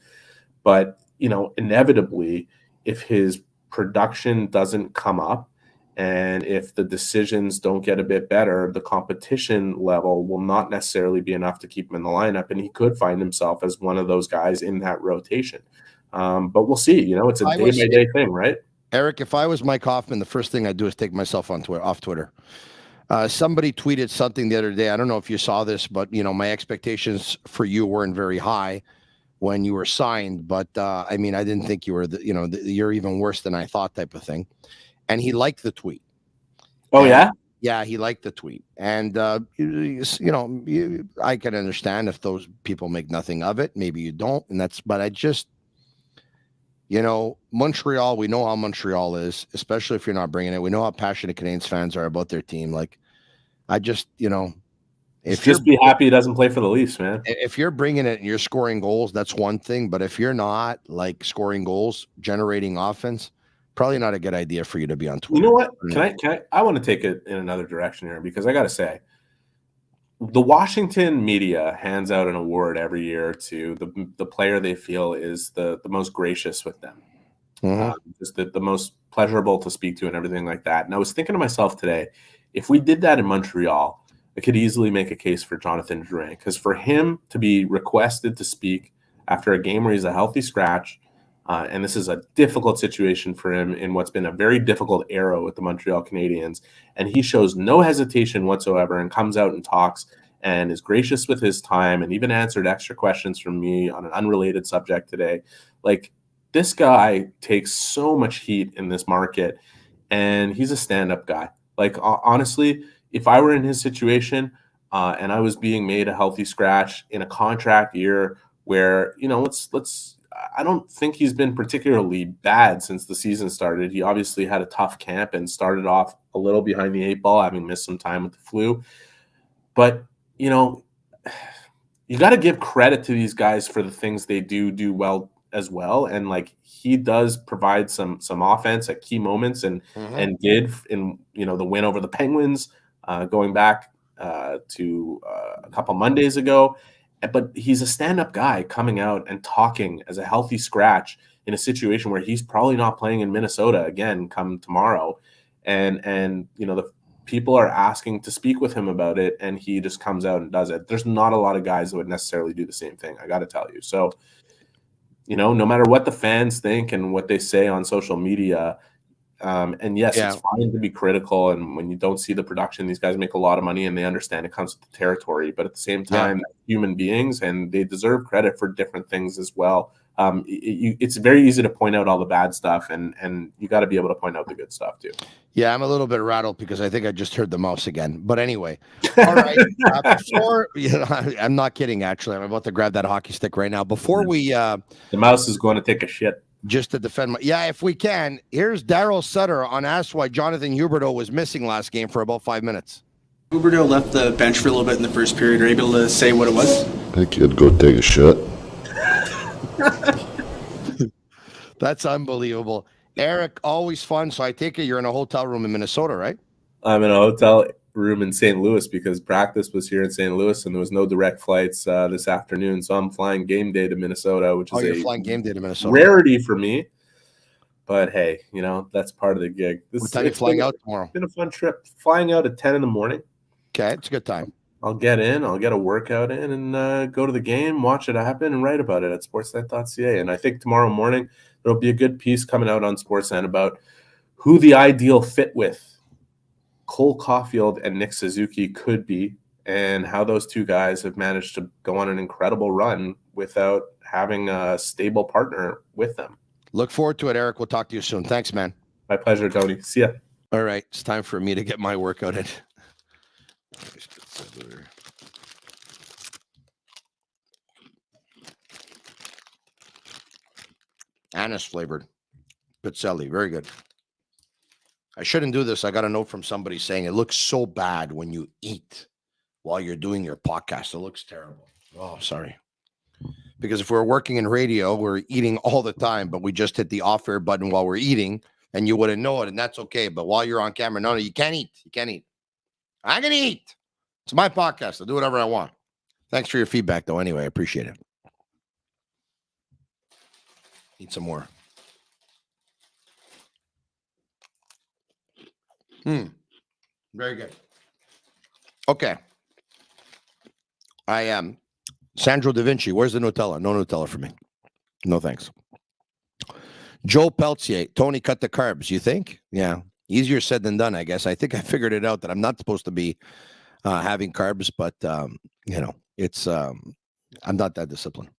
But, you know, inevitably, if his production doesn't come up, and if the decisions don't get a bit better, the competition level will not necessarily be enough to keep him in the lineup. And he could find himself as one of those guys in that rotation. But we'll see. You know, it's a day-by-day thing, right? Eric, if I was Mike Hoffman, the first thing I'd do is take myself off Twitter. Somebody tweeted something the other day. I don't know if you saw this, but, you know, my expectations for you weren't very high when you were signed. But, I mean, I didn't think you were, you're even worse than I thought type of thing. And he liked the tweet. Oh, yeah? Yeah, he liked the tweet. And, I can understand if those people make nothing of it. Maybe you don't. But I just, Montreal, we know how Montreal is, especially if you're not bringing it. We know how passionate Canadiens fans are about their team. Like, I just, just be happy he doesn't play for the Leafs, man. If you're bringing it and you're scoring goals, that's one thing. But if you're not, like, scoring goals, generating offense, probably not a good idea for you to be on Twitter. You know what? I want to take it in another direction here because I got to say, the Washington media hands out an award every year to the player they feel is the most gracious with them, just the most pleasurable to speak to and everything like that. And I was thinking to myself today, if we did that in Montreal, I could easily make a case for Jonathan Drouin, because for him to be requested to speak after a game where he's a healthy scratch, and this is a difficult situation for him in what's been a very difficult era with the Montreal Canadiens. And he shows no hesitation whatsoever and comes out and talks and is gracious with his time and even answered extra questions from me on an unrelated subject today. Like, this guy takes so much heat in this market, and he's a stand-up guy. Like, honestly, if I were in his situation and I was being made a healthy scratch in a contract year where, I don't think he's been particularly bad since the season started. He obviously had a tough camp and started off a little behind the 8 ball, having missed some time with the flu. But, you got to give credit to these guys for the things they do well as well. And, like, he does provide some offense at key moments and did in, the win over the Penguins going back to a couple Mondays ago. But he's a stand-up guy coming out and talking as a healthy scratch in a situation where he's probably not playing in Minnesota again come tomorrow. And the people are asking to speak with him about it, and he just comes out and does it. There's not a lot of guys that would necessarily do the same thing, I got to tell you. So, no matter what the fans think and what they say on social media, and yes, it's fine to be critical. And when you don't see the production, these guys make a lot of money and they understand it comes with the territory. But at the same time, human beings, and they deserve credit for different things as well. It's very easy to point out all the bad stuff, and you got to be able to point out the good stuff too. Yeah, I'm a little bit rattled because I think I just heard the mouse again. But anyway, all right. I'm not kidding. Actually, I'm about to grab that hockey stick right now. Before we, the mouse is going to take a shit. just to defend my. Yeah, if we can. Here's Daryl Sutter on Ask Why Jonathan Huberdeau was missing last game for about 5 minutes. Huberdeau left the bench for a little bit in the first period. Are you able to say what it was? I think he'd go take a shit. That's unbelievable. Eric, always fun. So I take it you're in a hotel room in Minnesota, right? I'm in a hotel room in St. Louis because practice was here in St. Louis and there was no direct flights this afternoon. So I'm flying game day to Minnesota, which is you're flying game day to Minnesota. Rarity for me. But hey, that's part of the gig. What time are you flying out tomorrow? It's been a fun trip. Flying out at 10 in the morning. Okay, it's a good time. I'll get in, I'll get a workout in, and go to the game, watch it happen, and write about it at sportsnet.ca. And I think tomorrow morning there'll be a good piece coming out on Sportsnet about who the ideal fit with Cole Caulfield and Nick Suzuki could be, and how those two guys have managed to go on an incredible run without having a stable partner with them. Look forward to it, Eric. We'll talk to you soon. Thanks, man. My pleasure, Tony. See ya. All right, it's time for me to get my workout in. Anise flavored pizzelle, very good. I shouldn't do this. I got a note from somebody saying it looks so bad when you eat while you're doing your podcast. It looks terrible. Oh, sorry. Because if we're working in radio, we're eating all the time, but we just hit the off air button while we're eating, and you wouldn't know it, and that's okay. But while you're on camera, no, you can't eat. You can't eat. I can eat. It's my podcast. I'll do whatever I want. Thanks for your feedback, though. Anyway, I appreciate it. Eat some more. Very good. Okay. I am Sandro Da Vinci. Where's the Nutella? No Nutella for me. No thanks. Joe Peltier. Tony, cut the carbs. You think? Yeah. Easier said than done, I guess. I think I figured it out that I'm not supposed to be having carbs, but it's I'm not that disciplined.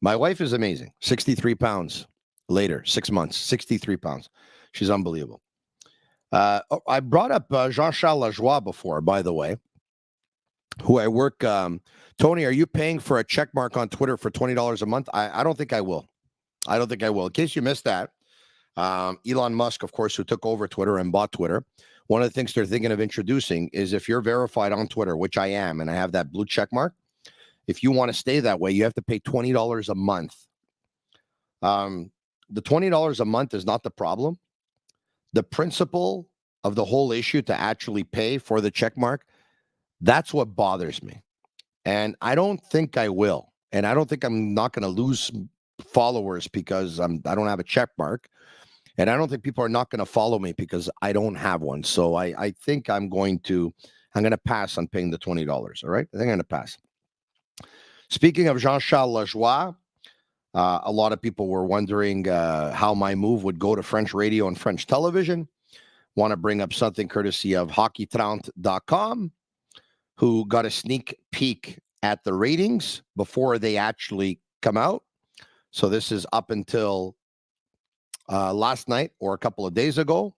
My wife is amazing. 63 pounds later, 6 months, 63 pounds. She's unbelievable. I brought up Jean-Charles Lajoie before, by the way, who I work. Tony, are you paying for a check mark on Twitter for $20 a month? I don't think I will. I don't think I will. In case you missed that, Elon Musk, of course, who took over Twitter and bought Twitter, one of the things they're thinking of introducing is if you're verified on Twitter, which I am, and I have that blue check mark, if you want to stay that way, you have to pay $20 a month. The $20 a month is not the problem. The principle of the whole issue to actually pay for the check mark, that's what bothers me. And I don't think I will. And I don't think I'm not going to lose followers because I don't have a check mark. And I don't think people are not going to follow me because I don't have one. So I think I'm going to pass on paying the $20. All right. I think I'm going to pass. Speaking of Jean-Charles Lajoie, a lot of people were wondering how my move would go to French radio and French television. Want to bring up something courtesy of hockey30.com, who got a sneak peek at the ratings before they actually come out. So this is up until last night or a couple of days ago.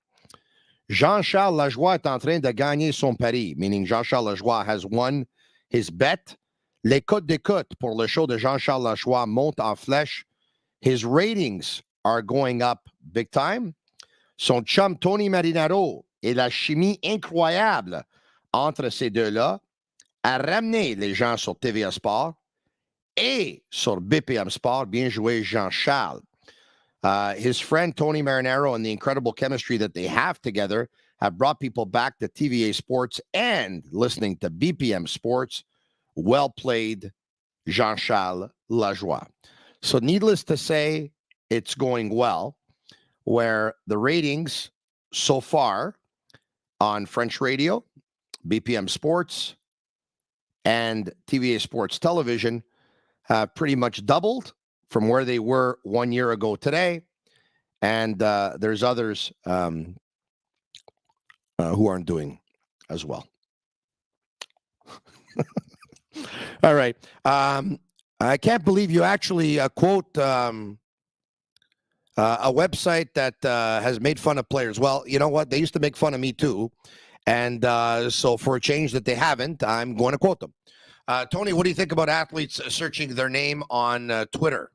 Jean-Charles Lajoie est en train de gagner son pari, meaning Jean-Charles Lajoie has won his bet. Les cotes d'écoute pour le show de Jean-Charles Lajoie montent en flèche. His ratings are going up big time. Son chum Tony Marinaro et la chimie incroyable entre ces deux-là a ramené les gens sur TVA Sport et sur BPM Sport. Bien joué, Jean-Charles. His friend Tony Marinaro and the incredible chemistry that they have together have brought people back to TVA Sports and listening to BPM Sports. Well played, Jean-Charles Lajoie. So needless to say, it's going well, where the ratings so far on French radio, BPM Sports, and TVA Sports Television have pretty much doubled from where they were 1 year ago today. And there's others who aren't doing as well. All right. I can't believe you actually quote a website that has made fun of players. Well, you know what? They used to make fun of me too. And so for a change that they haven't, I'm going to quote them. Tony, what do you think about athletes searching their name on Twitter?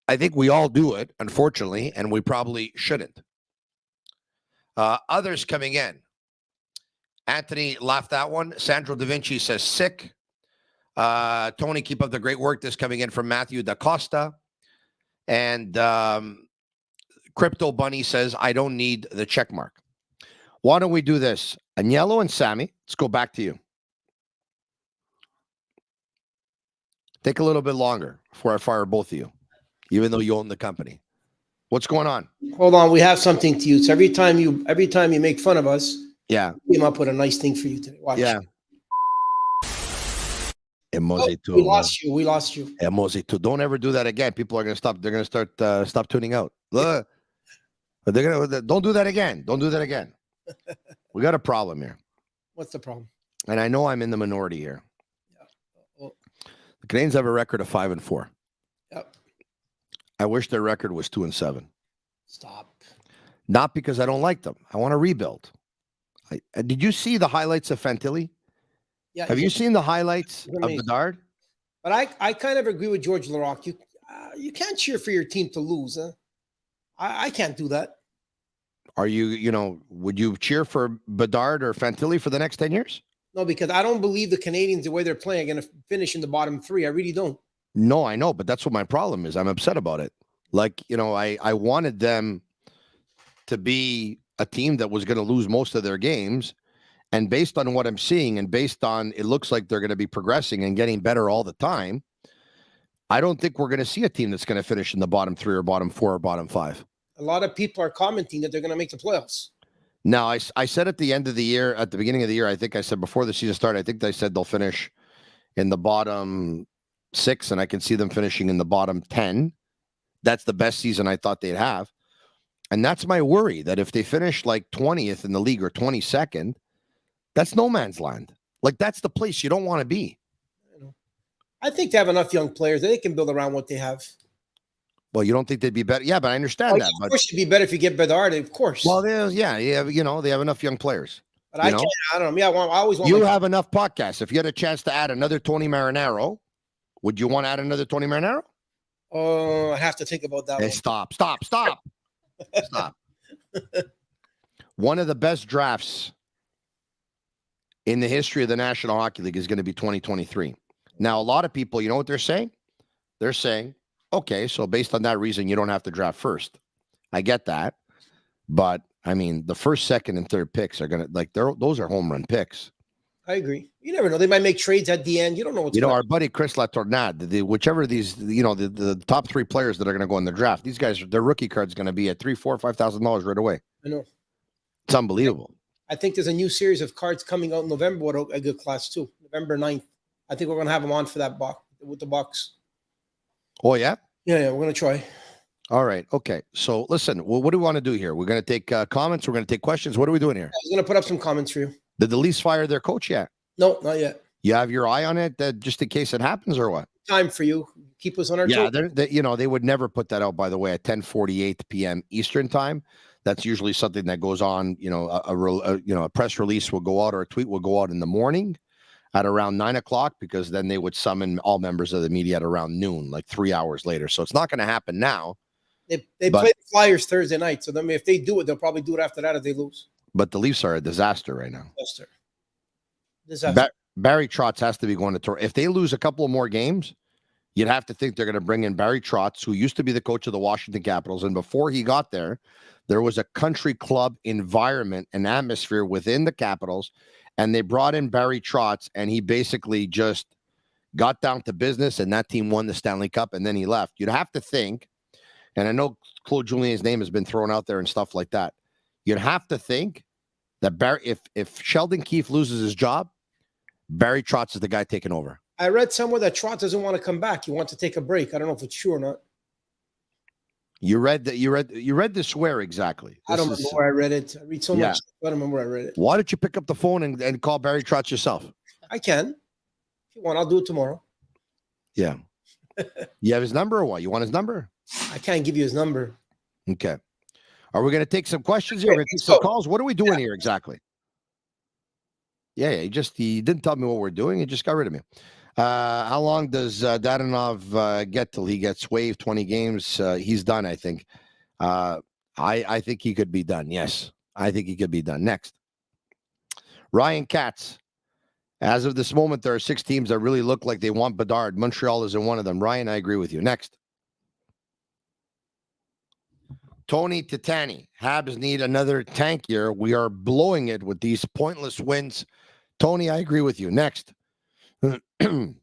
I think we all do it, unfortunately, and we probably shouldn't. Others coming in. Anthony laughed that one. Sandro Da Vinci says sick. Tony, keep up the great work. This coming in from Matthew Da Costa. And Crypto Bunny says, I don't need the check mark. Why don't we do this? Agnello and Sammy, let's go back to you. Take a little bit longer before I fire both of you, even though you own the company. What's going on? Hold on, we have something to use. Every time you make fun of us, yeah, we came up with a nice thing for you today. Watch. Yeah. We lost you. We lost you. Emoji too. Don't ever do that again. People are going to stop. They're going to stop tuning out. Look, don't do that again. Don't do that again. We got a problem here. What's the problem? And I know I'm in the minority here. Yeah. Well, the Canadiens have a record of 5-4. Yep. I wish their record was 2-7. Stop. Not because I don't like them. I want to rebuild. Did you see the highlights of Fantilli? Yeah. Have you seen the highlights of Bedard? But I kind of agree with George Larocque. You can't cheer for your team to lose. Huh? I can't do that. Are you, would you cheer for Bedard or Fantilli for the next 10 years? No, because I don't believe the Canadiens, the way they're playing, are going to finish in the bottom three. I really don't. No, I know, but that's what my problem is. I'm upset about it. Like, I wanted them to be a team that was going to lose most of their games. And based on what I'm seeing and based on it looks like they're going to be progressing and getting better all the time, I don't think we're going to see a team that's going to finish in the bottom three or bottom four or bottom five. A lot of people are commenting that they're going to make the playoffs. Now, I said at the end of the year, at the beginning of the year, I think I said before the season started, I think they said they'll finish in the bottom 6, and I can see them finishing in the bottom 10. That's the best season I thought they'd have. And that's my worry, that if they finish like 20th in the league or 22nd, that's no man's land. Like, that's the place you don't want to be. I think they have enough young players that they can build around what they have. Well, you don't think they'd be better? Yeah, but I understand that. Of course, it'd be better if you get Bedard, of course. Well, they have enough young players. But I don't know. Yeah, I always want. You have enough podcasts. If you had a chance to add another Tony Marinaro, would you want to add another Tony Marinaro? Oh, I have to think about that. Hey, stop. Stop. One of the best drafts in the history of the National Hockey League is going to be 2023. Now, a lot of people, you know what they're saying? They're saying, okay, so based on that reason, you don't have to draft first. I get that. But, I mean, the first, second, and third picks are going to, those are home run picks. I agree. You never know. They might make trades at the end. You don't know what's going on. Our buddy Chris Latournade, whichever of these, the top 3 players that are going to go in the draft, these guys, their rookie card's going to be at $3,000, $4,000, $5,000 right away. I know. It's unbelievable. I think there's a new series of cards coming out in November with a good class too. November 9th. I think we're going to have them on for that box with the Bucks. Oh, yeah? Yeah, we're going to try. All right. Okay. So listen, what do we want to do here? We're going to take comments. We're going to take questions. What are we doing here? I was going to put up some comments for you. Did the Leafs fire their coach yet? No, not yet. You have your eye on it just in case it happens or what? Time for you. Keep us on our toes. Yeah, they would never put that out, by the way, at 10:48 p.m. Eastern time. That's usually something that goes on, a press release will go out or a tweet will go out in the morning at around 9 o'clock, because then they would summon all members of the media at around noon, like 3 hours later. So it's not going to happen now. They play the Flyers Thursday night. So then if they do it, they'll probably do it after that if they lose. But the Leafs are a disaster right now. Disaster. Barry Trotz has to be going to Toronto. If they lose a couple of more games, you'd have to think they're going to bring in Barry Trotz, who used to be the coach of the Washington Capitals. And before he got there was a country club environment and atmosphere within the Capitals. And they brought in Barry Trotz, and he basically just got down to business, and that team won the Stanley Cup, and then he left. You'd have to think, and I know Claude Julien's name has been thrown out there and stuff like that. You'd have to think that if Sheldon Keefe loses his job, Barry Trotz is the guy taking over. I read somewhere that Trotz doesn't want to come back. He wants to take a break. I don't know if it's true or not. You read this where exactly? I don't remember where I read it. I read so much. I don't remember where I read it. Why don't you pick up the phone and call Barry Trotz yourself? I can. If you want, I'll do it tomorrow. Yeah. You have his number or what? You want his number? I can't give you his number. Okay. Are we going to take some questions here? We're going to take some calls. What are we doing here exactly? Yeah. He didn't tell me what we're doing. He just got rid of me. How long does Dadanov get till he gets waived? 20 games. He's done, I think. I think he could be done. Yes, I think he could be done. Next. Ryan Katz. As of this moment, there are 6 teams that really look like they want Bedard. Montreal isn't one of them. Ryan, I agree with you. Next. Tony Titani. Habs need another tank year. We are blowing it with these pointless wins. Tony, I agree with you. Next. Tom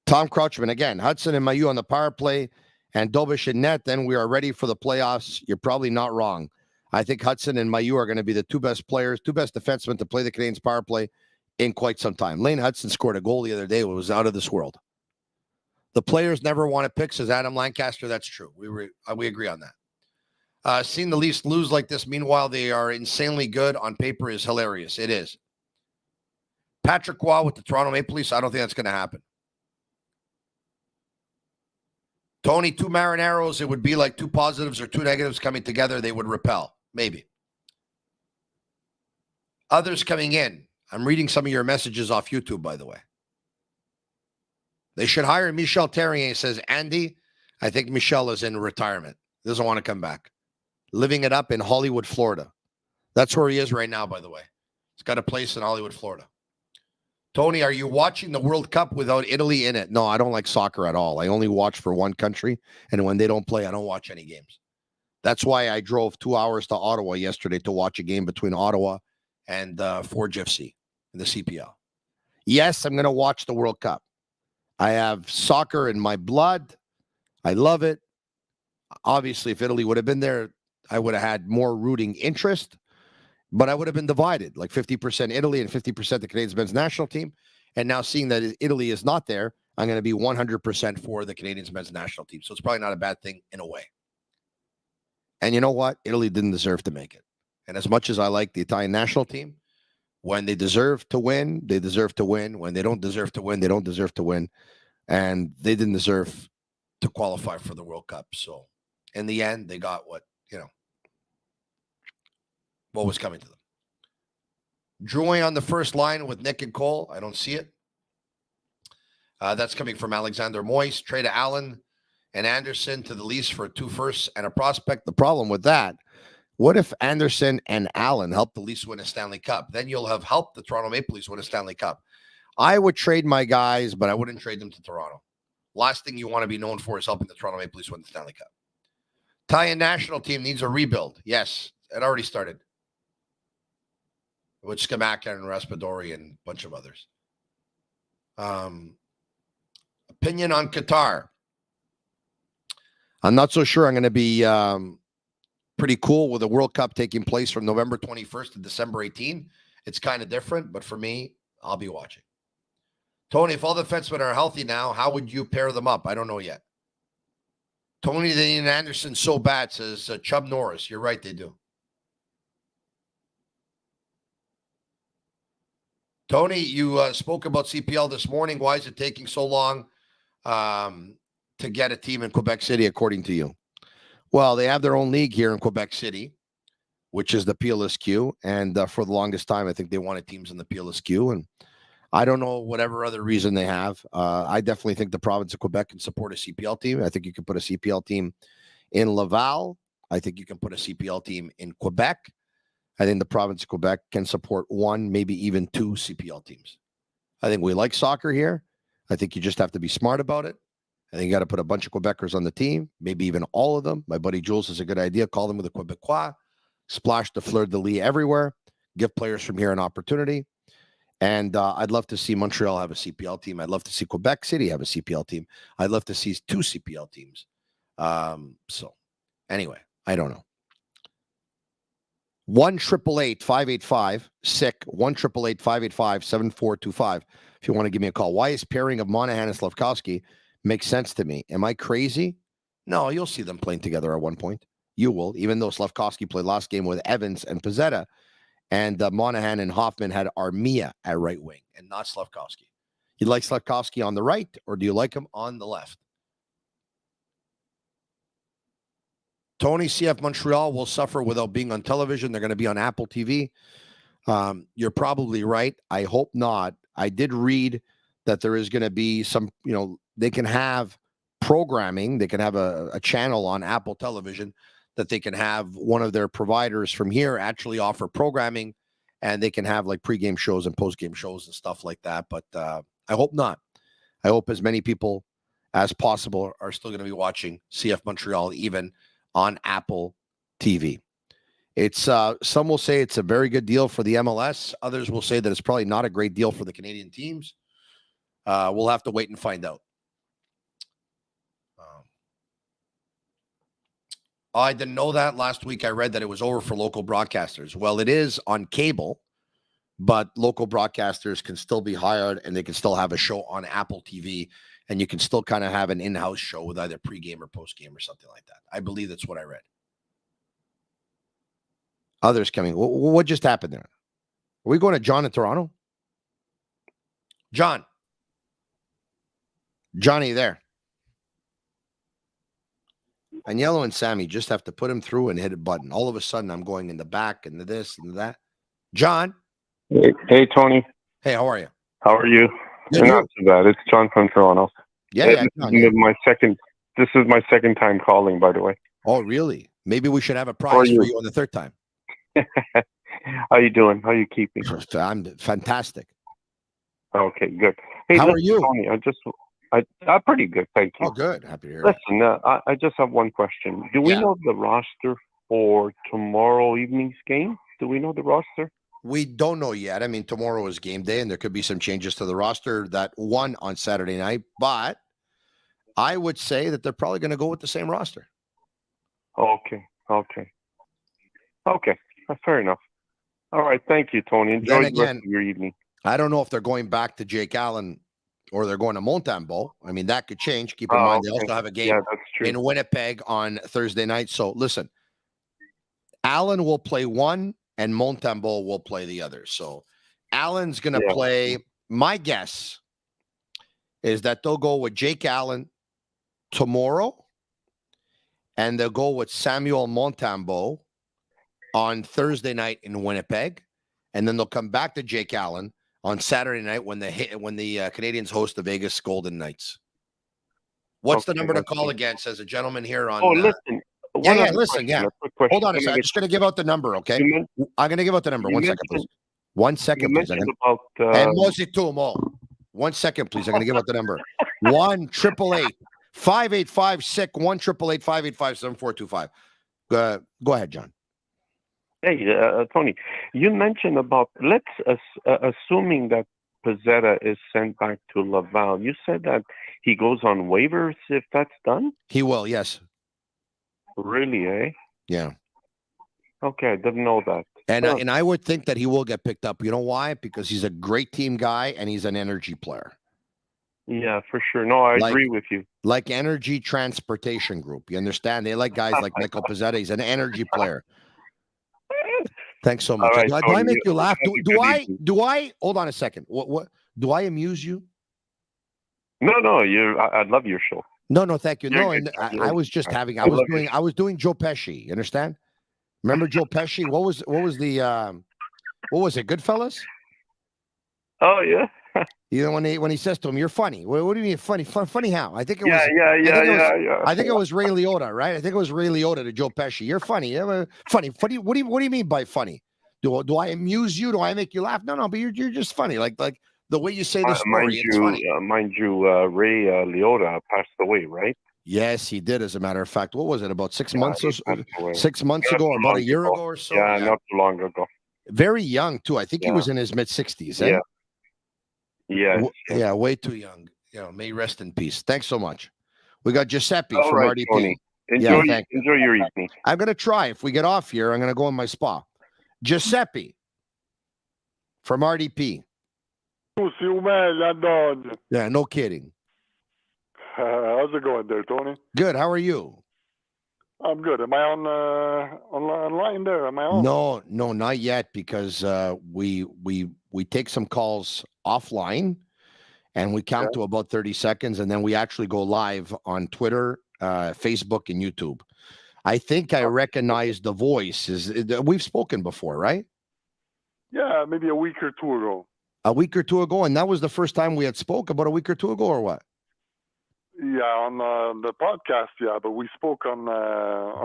Crouchman. Again, Hudson and Mayu on the power play and Dobish in net. Then we are ready for the playoffs. You're probably not wrong. I think Hudson and Mayu are going to be the 2 best players, 2 best defensemen to play the Canadiens power play in quite some time. Lane Hudson scored a goal the other day. It was out of this world. The players never want to pick, says Adam Lancaster. That's true. We agree on that. Seeing the Leafs lose like this, meanwhile, they are insanely good on paper is hilarious. It is. Patrick Waugh with the Toronto Maple Leafs, I don't think that's going to happen. Tony, 2 Marinaros, it would be like 2 positives or 2 negatives coming together. They would repel. Maybe. Others coming in. I'm reading some of your messages off YouTube, by the way. They should hire Michel Therrien, says Andy. I think Michel is in retirement. He doesn't want to come back. Living it up in Hollywood, Florida. That's where he is right now, by the way. He's got a place in Hollywood, Florida. Tony, are you watching the World Cup without Italy in it? No, I don't like soccer at all. I only watch for one country, and when they don't play, I don't watch any games. That's why I drove 2 hours to Ottawa yesterday to watch a game between Ottawa and Forge FC in the CPL. Yes, I'm going to watch the World Cup. I have soccer in my blood. I love it. Obviously, if Italy would have been there, I would have had more rooting interest, but I would have been divided, like 50% Italy and 50% the Canadiens men's national team. And now seeing that Italy is not there, I'm going to be 100% for the Canadiens men's national team. So it's probably not a bad thing in a way. And you know what? Italy didn't deserve to make it. And as much as I like the Italian national team, when they deserve to win, they deserve to win. When they don't deserve to win, they don't deserve to win. And they didn't deserve to qualify for the World Cup. So in the end, they got what was coming to them. Drawing on the first line with Nick and Cole. I don't see it. That's coming from Alexander Moyes. Trade Allen and Anderson to the Leafs for 2 firsts and a prospect. The problem with that, what if Anderson and Allen help the Leafs win a Stanley Cup? Then you'll have helped the Toronto Maple Leafs win a Stanley Cup. I would trade my guys, but I wouldn't trade them to Toronto. Last thing you want to be known for is helping the Toronto Maple Leafs win the Stanley Cup. Italian national team needs a rebuild. Yes, it already started. With Skamaka and Raspadori and a bunch of others. Opinion on Qatar. I'm not so sure I'm going to be pretty cool with the World Cup taking place from November 21st to December 18. It's kind of different, but for me, I'll be watching. Tony, if all the defensemen are healthy now, how would you pair them up? I don't know yet. Tony, they need Anderson so bad, says Chubb Norris. You're right, they do. Tony, you spoke about CPL this morning. Why is it taking so long to get a team in Quebec City, according to you? Well, they have their own league here in Quebec City, which is the PLSQ. And for the longest time, I think they wanted teams in the PLSQ. And I don't know whatever other reason they have. I definitely think the province of Quebec can support a CPL team. I think you can put a CPL team in Laval. I think you can put a CPL team in Quebec. I think the province of Quebec can support 1, maybe even 2 CPL teams. I think we like soccer here. I think you just have to be smart about it. I think you got to put a bunch of Quebecers on the team, maybe even all of them. My buddy Jules has a good idea. Call them with a Quebecois. Splash the fleur-de-lis everywhere. Give players from here an opportunity. And I'd love to see Montreal have a CPL team. I'd love to see Quebec City have a CPL team. I'd love to see 2 CPL teams. So anyway, I don't know. 1-888-585 sick 1-888-585-7425 if you want to give me a call. Why is pairing of Monahan and Slafkovsky makes sense to me? Am I crazy? No, you'll see them playing together at one point. You will, even though Slafkovsky played last game with Evans and Pizzetta, and Monahan and Hoffman had Armia at right wing and not Slafkovsky. You like Slafkovsky on the right, or do you like him on the left? Tony, CF Montreal will suffer without being on television. They're going to be on Apple TV. You're probably right. I hope not. I did read that there is going to be some, they can have programming. They can have a channel on Apple Television that they can have one of their providers from here actually offer programming, and they can have like pregame shows and postgame shows and stuff like that. But I hope not. I hope as many people as possible are still going to be watching CF Montreal even on Apple TV. It's some will say it's a very good deal for the MLS. Others will say that it's probably not a great deal for the Canadian teams. We'll have to wait and find out. I didn't know that. Last week I read that it was over for local broadcasters. Well, it is on cable, but local broadcasters can still be hired and they can still have a show on Apple TV, and you can still kind of have an in-house show with either pregame or postgame or something like that. I believe that's what I read. Others coming. What just happened there? Are we going to John in Toronto? John. Johnny there. And Yellow and Sammy just have to put him through and hit a button. All of a sudden, I'm going in the back and this and that. John. Hey, Tony. Hey, how are you? How are you? You're not too bad. It's John from Toronto. Yeah. This is my second time calling, by the way. Oh, really? Maybe we should have a prize for you on the third time. How you doing? How you keeping? I'm fantastic. Okay, good. Hey, how are you? Tony, I'm pretty good, thank you. Oh, good. Happy to hear Listen, I just have one question. Do we know the roster for tomorrow evening's game? Do we know the roster? We don't know yet. I mean, tomorrow is game day, and there could be some changes to the roster that won on Saturday night. But I would say that they're probably going to go with the same roster. Okay. Fair enough. All right. Thank you, Tony. Enjoy the rest of your evening. I don't know if they're going back to Jake Allen or they're going to Montembeault. I mean, that could change. Keep in mind, they also have a game in Winnipeg on Thursday night. So, listen, Allen will play one, and Montembeault will play the other. So, Allen's going to play. My guess is that they'll go with Jake Allen tomorrow, and they'll go with Samuel Montembeault on Thursday night in Winnipeg, and then they'll come back to Jake Allen on Saturday night when the Canadiens host the Vegas Golden Knights. What's the number to call again? Says a gentleman here on. Listen. Listen. Hold on a second. I'm just going to give out the number, okay? I'm going to give out the number. 1 second, please. 1 second, please. And Mositumo. 1 second, please. I'm going to give out the number. 1-888-5856 1-888-585-7425. Go ahead, John. Hey, Tony, you mentioned about assuming that Pizzetta is sent back to Laval. You said that he goes on waivers if that's done? He will, yes. Really, eh? Yeah. Okay, I didn't know that. And I would think that he will get picked up. You know why? Because he's a great team guy and he's an energy player. Yeah, for sure. No, I agree with you. Like Energy Transportation Group. You understand? They like guys like Michael Pizzetta. He's an energy player. Thanks so much. Right, do I make you laugh? Do I hold on a second. What do I amuse you? No, I love your show. No, thank you. I was just having I was doing Joe Pesci, you understand? Remember Joe Pesci? What was it, Goodfellas? Oh yeah. You know when he says to him, "You're funny." What do you mean funny? Funny how? I think it was. I think it was Ray Liotta, right? I think it was Ray Liotta to Joe Pesci. You're funny. Funny. What do you mean by funny? Do I amuse you? Do I make you laugh? No. But you're just funny. Like the way you say the story. It's funny. Mind you, Ray Liotta passed away, right? Yes, he did. As a matter of fact, what was it? About 6 months or so, 6 months ago, or about a year ago or so. Yeah, not too long ago. Very young too. I think he was in his mid-60s. Eh? Yeah, way too young. May he rest in peace. Thanks so much. We got Giuseppe from RDP. Tony. Enjoy your evening. I'm going to try. If we get off here, I'm going to go in my spa. Giuseppe from RDP. Yeah, no kidding. How's it going there, Tony? Good. How are you? I'm good. Am I online there? Am I on? No, not yet, because we take some calls offline and we count to about 30 seconds, and then we actually go live on Twitter, Facebook, and YouTube. I think I recognize the voice. We've spoken before, right? Yeah, maybe a week or two ago. A week or two ago, and that was the first time we had spoke about a week or two ago, or what? Yeah, on the podcast, yeah, but we spoke on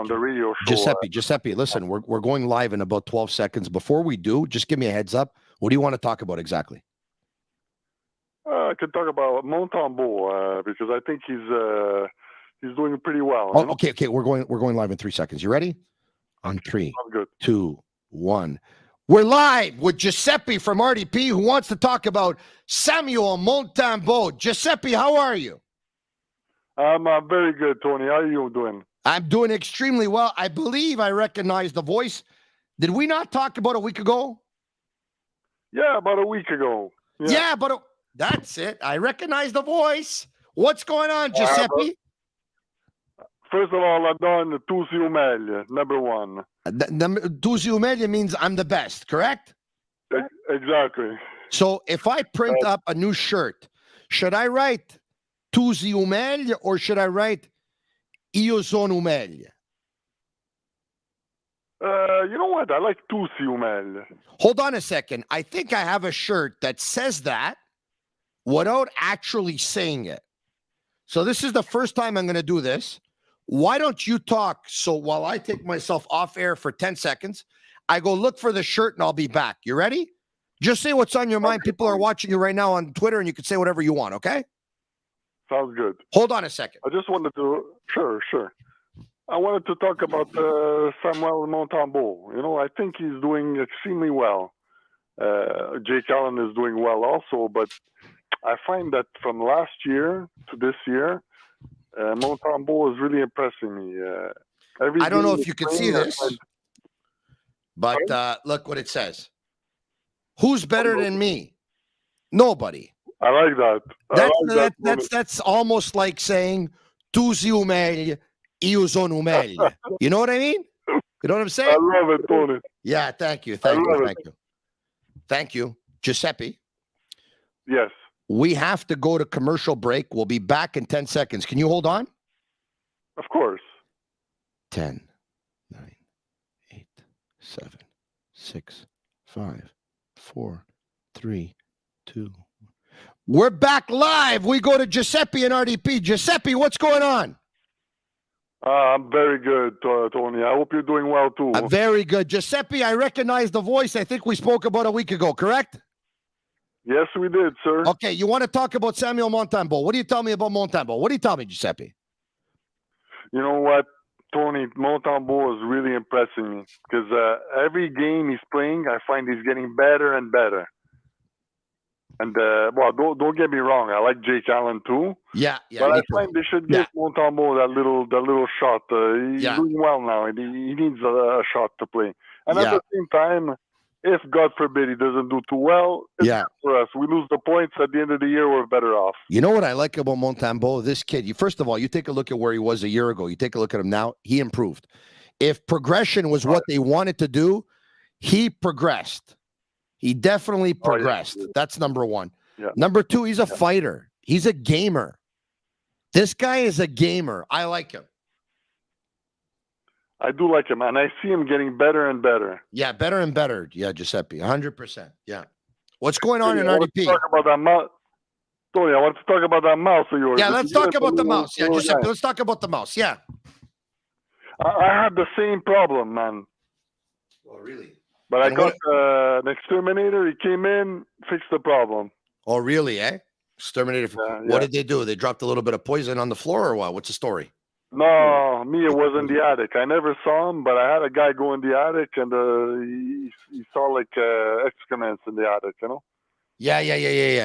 the radio show. Giuseppe, listen, we're going live in about 12 seconds. Before we do, just give me a heads up. What do you want to talk about exactly? I could talk about Montembeault because I think he's doing pretty well. Oh, okay. We're going live in 3 seconds. You ready? On 3, 2, 1. We're live with Giuseppe from RDP, who wants to talk about Samuel Montembeault. Giuseppe, how are you? I'm very good, Tony. How are you doing? I'm doing extremely well. I believe I recognize the voice. Did we not talk about a week ago? Yeah, about a week ago. Yeah, but that's it. I recognize the voice. What's going on, Giuseppe? First of all, I've done the Tusi Umelia, number one. Tusi Umelia means I'm the best, correct? Exactly. So if I print up a new shirt, should I write Tusi Umelia or should I write Io sono Umelia? You know what? I like Tusi Umelia. Hold on a second. I think I have a shirt that says that without actually saying it. So this is the first time I'm going to do this. Why don't you talk? So while I take myself off air for 10 seconds, I go look for the shirt and I'll be back. You ready? Just say what's on your mind. People are watching you right now on Twitter and you can say whatever you want, okay? Sounds good. Hold on a second. I just wanted to, sure. I wanted to talk about Samuel Montembeault. You know, I think he's doing extremely well. Jake Allen is doing well also, but I find that from last year to this year, Montembeault is really impressing me. I don't know if you can see this, but look what it says. Who's better than me? Nobody. I like that. That's almost like saying Tusi Umelia, Io sono Umelia. You know what I mean? You know what I'm saying? I love it, Tony. Yeah, thank you. Thank you. Giuseppe. Yes. We have to go to commercial break. We'll be back in 10 seconds. Can you hold on? Of course. 10, 9, 8, 7, 6, 5, 4, 3, 2. We're back live. We go to Giuseppe and RDP. Giuseppe, what's going on? I'm very good, Tony. I hope you're doing well, too. Very good. Giuseppe, I recognize the voice. I think we spoke about a week ago, correct? Yes, we did, sir. Okay, you want to talk about Samuel Montembeault. What do you tell me about Montembeault? What do you tell me, Giuseppe? You know what, Tony? Montembeault is really impressing me because every game he's playing, I find he's getting better and better. And, well, don't get me wrong. I like Jake Allen, too. Yeah. But I find they should give Montembeault that little shot. He's doing well now. He needs a shot to play. And at the same time, if, God forbid, he doesn't do too well, it's good for us. We lose the points at the end of the year, we're better off. You know what I like about Montembeault? This kid, first of all, you take a look at where he was a year ago. You take a look at him now, he improved. If progression was what they wanted to do, he progressed. He definitely progressed. That's number one. Yeah. Number two, he's a fighter. He's a gamer. This guy is a gamer. I like him. I do like him, and I see him getting better and better. Yeah, better and better. Yeah, Giuseppe, 100%. Yeah. What's going on in RDP? Talk about that mouse. Tony, I want to talk about that mouse of yours. Yeah, let's talk about the mouse. Yeah, Giuseppe, let's talk about the mouse. Yeah. I had the same problem, man. Oh, really? But I got an exterminator. He came in, fixed the problem. Oh, really, eh? Exterminator. What did they do? They dropped a little bit of poison on the floor or what? What's the story? No, it was in the attic. I never saw him, but I had a guy go in the attic, and he saw like excrements in the attic, you know? Yeah.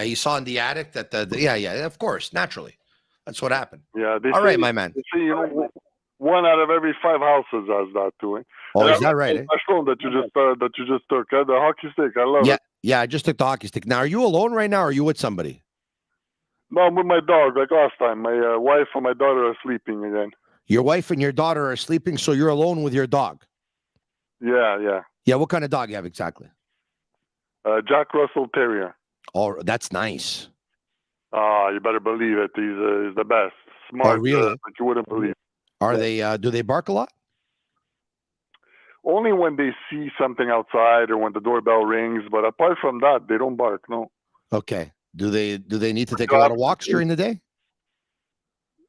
He saw in the attic that of course, naturally. That's what happened. Yeah. All right, my man. See, you know, 1 out of every 5 houses has that too. Eh? Oh, is that right? That you just took the hockey stick. I love it. Yeah, I just took the hockey stick. Now, are you alone right now, or are you with somebody? No, I'm with my dog, like last time. My wife and my daughter are sleeping again. Your wife and your daughter are sleeping, so you're alone with your dog? Yeah. Yeah, what kind of dog you have exactly? Jack Russell Terrier. Oh, that's nice. You better believe it. He's the best. Smart, really? like you wouldn't believe. Are they? Do they bark a lot? Only when they see something outside or when the doorbell rings. But apart from that, they don't bark. No. Okay. Do they need to take a lot of walks during the day?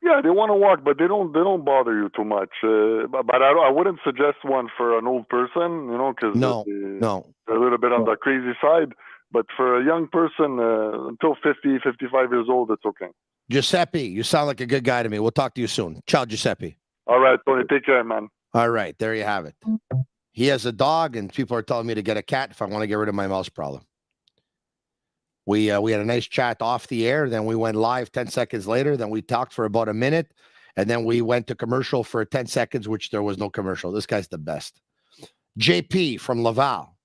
Yeah, they want to walk, but they don't bother you too much. But I wouldn't suggest one for an old person, because No. they're a little bit on the crazy side. But for a young person, until 50, 55 years old, it's okay. Giuseppe, you sound like a good guy to me. We'll talk to you soon. Ciao, Giuseppe. All right, Tony, take care, man. All right, there you have it. He has a dog, and people are telling me to get a cat if I want to get rid of my mouse problem. We had a nice chat off the air. Then we went live 10 seconds later. Then we talked for about a minute. And then we went to commercial for 10 seconds, which there was no commercial. This guy's the best. JP from Laval.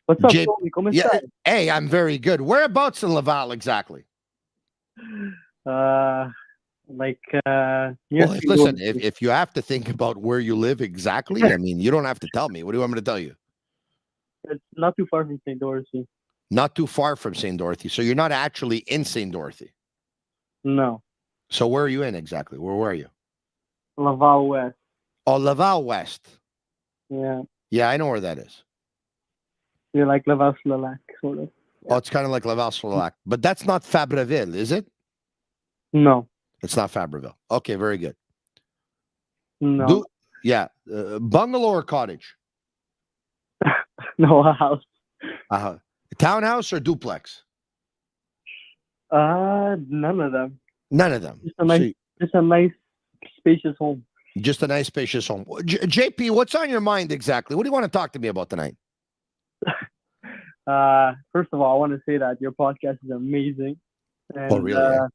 What's up, Tony? ¿Cómo estás? Hey, I'm very good. Whereabouts in Laval exactly? Well, listen, if you have to think about where you live exactly, I mean, you don't have to tell me. What do you want me to tell you? It's not too far from St. Dorothy. Not too far from St. Dorothy. So you're not actually in St. Dorothy? No. So where are you in exactly? Where were you? Laval West. Oh, Laval West. Yeah. Yeah, I know where that is. You're like Laval Slalac, sort of. Oh, it's kind of like Laval Slalac. But that's not Fabreville, is it? No. It's not Fabreville. Okay, very good. No. Bungalow or cottage? No, a house. Townhouse or duplex? None of them. None of them. Just a nice, spacious home. Just a nice, spacious home. JP, what's on your mind exactly? What do you want to talk to me about tonight? First of all, I want to say that your podcast is amazing. And, really?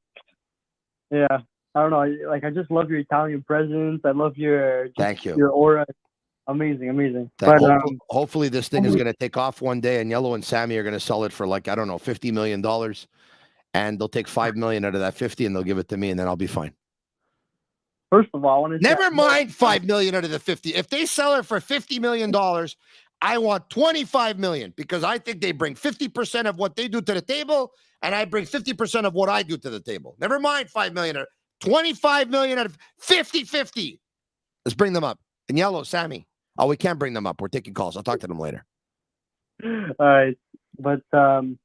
Yeah. I don't know. I just love your Italian presence. I love your Thank you. Your aura. Amazing. But hopefully this thing is going to take off one day, and Yellow and Sammy are going to sell it for $50 million, and they'll take $5 million out of that 50, and they'll give it to me, and then I'll be fine. First of all, I want to never mind $5 million out of the 50. If they sell it for $50 million, I want $25 million because I think they bring 50% of what they do to the table, and I bring 50% of what I do to the table. Never mind $5 million, 25 million out of 50-50. Let's bring them up. And Yellow, Sammy. Oh, we can't bring them up. We're taking calls. I'll talk to them later. All right. But so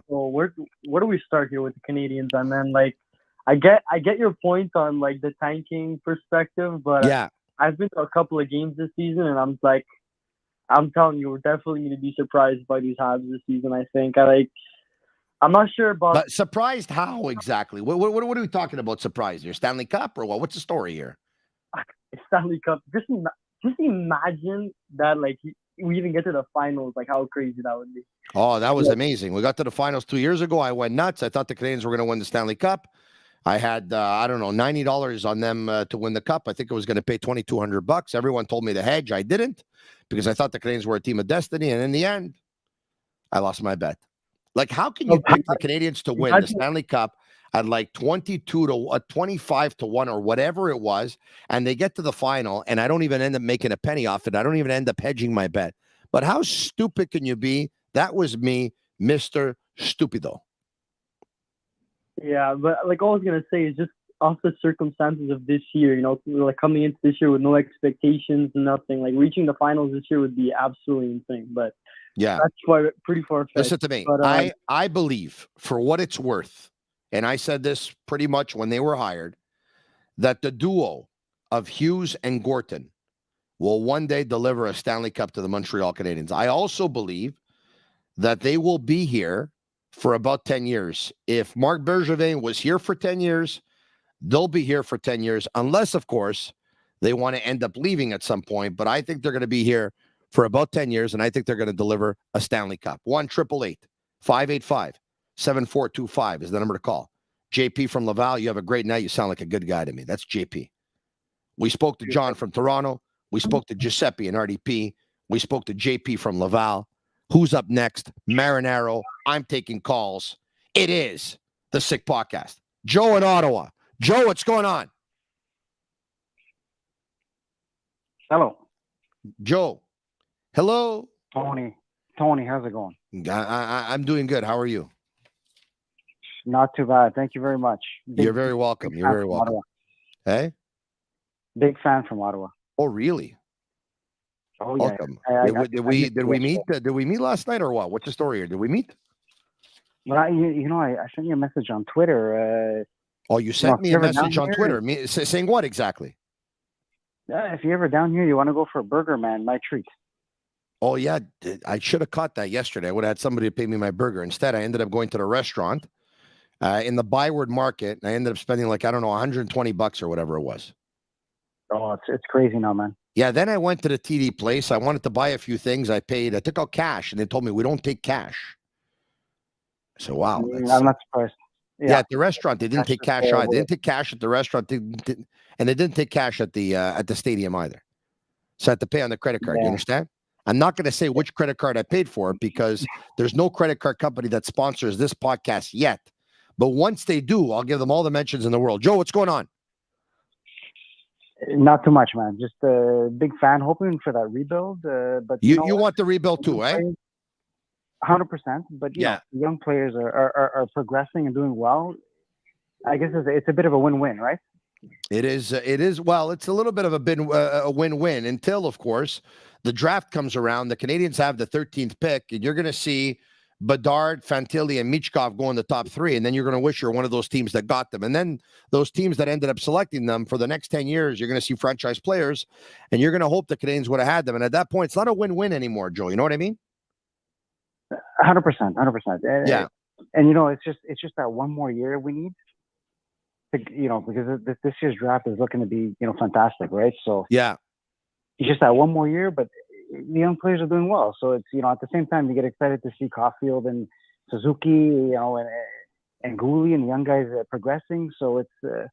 where do we start here with the Canadiens? And then I get your point on the tanking perspective, but I've been to a couple of games this season, and I'm telling you, we're definitely going to be surprised by these Habs this season. I think I'm not sure about. But surprised how exactly? What are we talking about? Surprised? Your Stanley Cup or what? What's the story here? Stanley Cup. Just imagine that we even get to the finals. How crazy that would be. Oh, that was amazing. We got to the finals 2 years ago. I went nuts. I thought the Canadiens were going to win the Stanley Cup. I had $90 on them to win the cup. I think I was going to pay $2,200. Everyone told me to hedge. I didn't because I thought the Canadiens were a team of destiny. And in the end, I lost my bet. How can you pick the Canadiens to win the Stanley Cup at 22 to 25 to 1 or whatever it was, and they get to the final, and I don't even end up making a penny off it. I don't even end up hedging my bet. But how stupid can you be? That was me, Mr. Stupido. Yeah, but all I was gonna say is just off the circumstances of this year, coming into this year with no expectations, nothing. Reaching the finals this year would be absolutely insane. But yeah, that's why pretty far-fetched. Listen to me. But, I believe, for what it's worth, and I said this pretty much when they were hired, that the duo of Hughes and Gorton will one day deliver a Stanley Cup to the Montreal Canadiens. I also believe that they will be here for about 10 years. If Marc Bergevin was here for 10 years, they'll be here for 10 years, unless, of course, they want to end up leaving at some point. But I think they're going to be here for about 10 years, and I think they're going to deliver a Stanley Cup. 1-888-585-7425 is the number to call. JP from Laval, you have a great night. You sound like a good guy to me. That's JP. We spoke to John from Toronto. We spoke to Giuseppe and RDP. We spoke to JP from Laval. Who's up next? Marinaro. I'm taking calls. It is the Sick Podcast. Joe in Ottawa. Joe, what's going on? Hello. Joe. Hello. Tony, how's it going? I'm doing good. How are you? Not too bad. Thank you very much. You're very welcome. You're very welcome. Ottawa. Hey? Big fan from Ottawa. Oh, really? Oh, yeah. Welcome. Did we meet last night or what? What's the story here? Did we meet? Well, I sent you a message on Twitter. You sent me a message on Twitter saying what exactly? If you're ever down here, you want to go for a burger, man, my treat. Oh, yeah. I should have caught that yesterday. I would have had somebody pay me my burger. Instead, I ended up going to the restaurant in the Byward Market, and I ended up spending $120 or whatever it was. Oh, it's crazy now, man. Yeah, then I went to the TD place. I wanted to buy a few things. I took out cash, and they told me, we don't take cash. So, wow. I'm not surprised. Yeah, at the restaurant, they didn't take cash either. They didn't take cash at the restaurant, and they didn't take cash at the stadium either. So I had to pay on the credit card. You understand? I'm not going to say which credit card I paid for because there's no credit card company that sponsors this podcast yet. But once they do, I'll give them all the mentions in the world. Joe, what's going on? Not too much, man. Just a big fan, hoping for that rebuild. But you want the rebuild too, eh? 100%. But young players are progressing and doing well. I guess it's a bit of a win-win, right? It is. Well, it's a little bit of a win-win until, of course, the draft comes around. The Canadiens have the 13th pick, and you're going to see Bedard, Fantilli, and Michkov go in the top 3, and then you're going to wish you're one of those teams that got them. And then those teams that ended up selecting them for the next 10 years, you're going to see franchise players, and you're going to hope the Canadiens would have had them. And at that point, it's not a win-win anymore, Joe. You know what I mean? 100%. Yeah. And it's just that one more year we need. Because this year's draft is looking to be, fantastic, right? So yeah, it's just that one more year, but the young players are doing well. So it's, at the same time, you get excited to see Caulfield and Suzuki, and Gooley and the young guys progressing. So it's,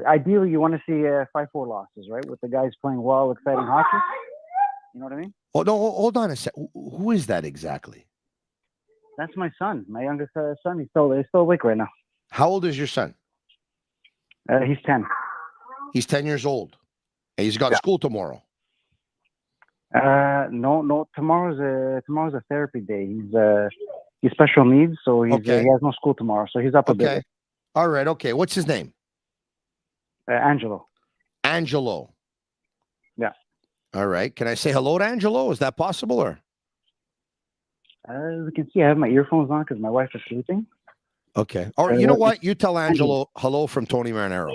ideally you want to see 5-4 losses, right? With the guys playing well, exciting hockey. You know what I mean? Oh no, hold on a sec. Who is that exactly? That's my son, my youngest son. He's still awake right now. How old is your son? He's 10. He's 10 years old. And he's got school tomorrow. No. Tomorrow's a therapy day. He's special needs, so he has no school tomorrow. So he's up a bit. All right. Okay. What's his name? Angelo. Angelo. Yeah. All right. Can I say hello to Angelo? Is that possible, or? As you can see, I have my earphones on because my wife is sleeping. Okay. All right. You know what? You tell Angelo hello from Tony Marinaro.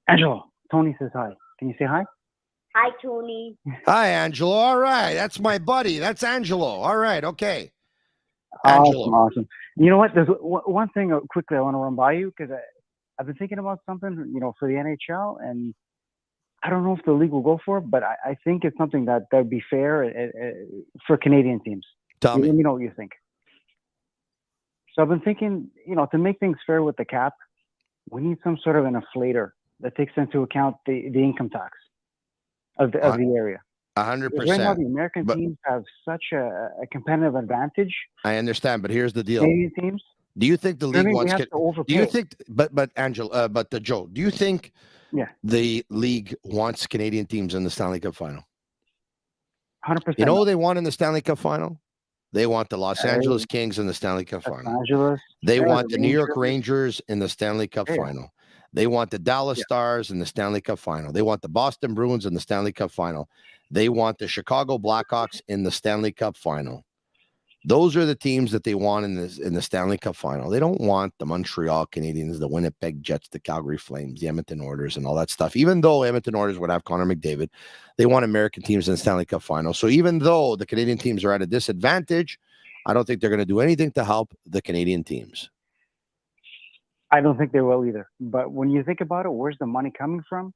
Angelo, Tony says hi. Can you say hi? Hi, Tony. Hi, Angelo. All right. That's my buddy. That's Angelo. All right. Okay. Angelo. Awesome. You know what? There's one thing quickly I want to run by you because I've been thinking about something, for the NHL, and I don't know if the league will go for it, but I think it's something that would be fair for Canadian teams. Tell me. Let me know what you think. So I've been thinking, to make things fair with the cap, we need some sort of an inflator that takes into account the income tax of the area. 100%. Right now, the American teams have such a competitive advantage. I understand, but here's the deal. Canadian teams. Do you think the league wants to overpay? Do you think, but Angela, Joe, do you think the league wants Canadian teams in the Stanley Cup final? 100%. You know who they want in the Stanley Cup final? They want the Los Angeles Kings in the Stanley Cup final. They want the New York Rangers in the Stanley Cup final. They want the Dallas Stars in the Stanley Cup final. They want the Boston Bruins in the Stanley Cup final. They want the Chicago Blackhawks in the Stanley Cup final. Those are the teams that they want in the Stanley Cup final. They don't want the Montreal Canadiens, the Winnipeg Jets, the Calgary Flames, the Edmonton Oilers, and all that stuff. Even though Edmonton Oilers would have Connor McDavid, they want American teams in the Stanley Cup final. So even though the Canadian teams are at a disadvantage, I don't think they're going to do anything to help the Canadian teams. I don't think they will either. But when you think about it, where's the money coming from?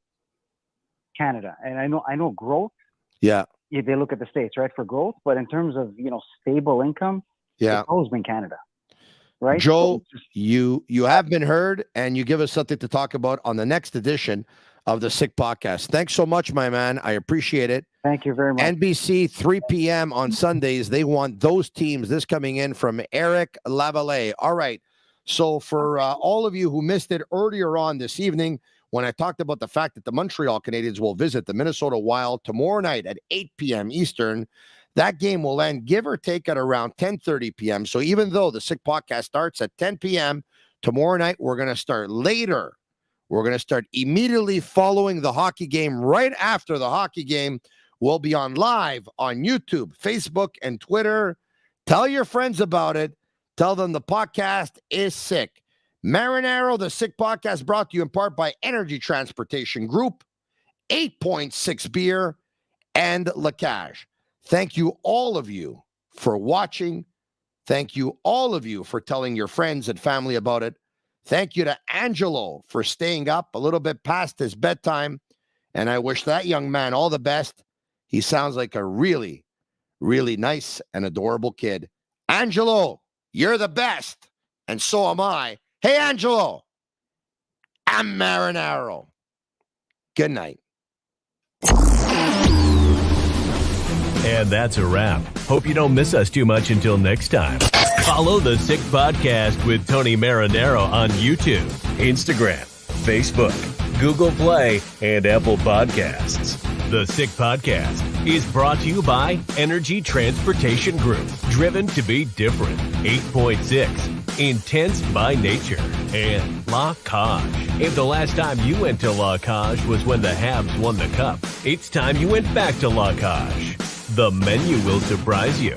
Canada. And I know growth. Yeah. They look at the States, right, for growth. But in terms of, stable income, it's always been Canada, right? Joe, you have been heard, and you give us something to talk about on the next edition of the Sick Podcast. Thanks so much, my man. I appreciate it. Thank you very much. NBC, 3 p.m. on Sundays. They want those teams. This coming in from Eric Lavallee. All right. So for all of you who missed it earlier on this evening, when I talked about the fact that the Montreal Canadiens will visit the Minnesota Wild tomorrow night at 8 p.m. Eastern, that game will end, give or take, at around 10:30 p.m. So even though the Sick Podcast starts at 10 p.m. tomorrow night, we're going to start later. We're going to start immediately following the hockey game. Right after the hockey game, we'll be on live on YouTube, Facebook, and Twitter. Tell your friends about it. Tell them the podcast is sick. Marinaro, the Sick Podcast, brought to you in part by Energy Transportation Group, 8.6 Beer, and Lacage. Thank you, all of you, for watching. Thank you, all of you, for telling your friends and family about it. Thank you to Angelo for staying up a little bit past his bedtime. And I wish that young man all the best. He sounds like a really, really nice and adorable kid. Angelo, you're the best. And so am I. Hey, Angelo, I'm Marinaro. Good night. And that's a wrap. Hope you don't miss us too much until next time. Follow the Sick Podcast with Tony Marinaro on YouTube, Instagram, Facebook, Google Play, and Apple Podcasts. The Sick Podcast is brought to you by Energy Transportation Group, driven to be different, 8.6, intense by nature, and La Cage. If the last time you went to La Cage was when the Habs won the cup, it's time you went back to La Cage. The menu will surprise you.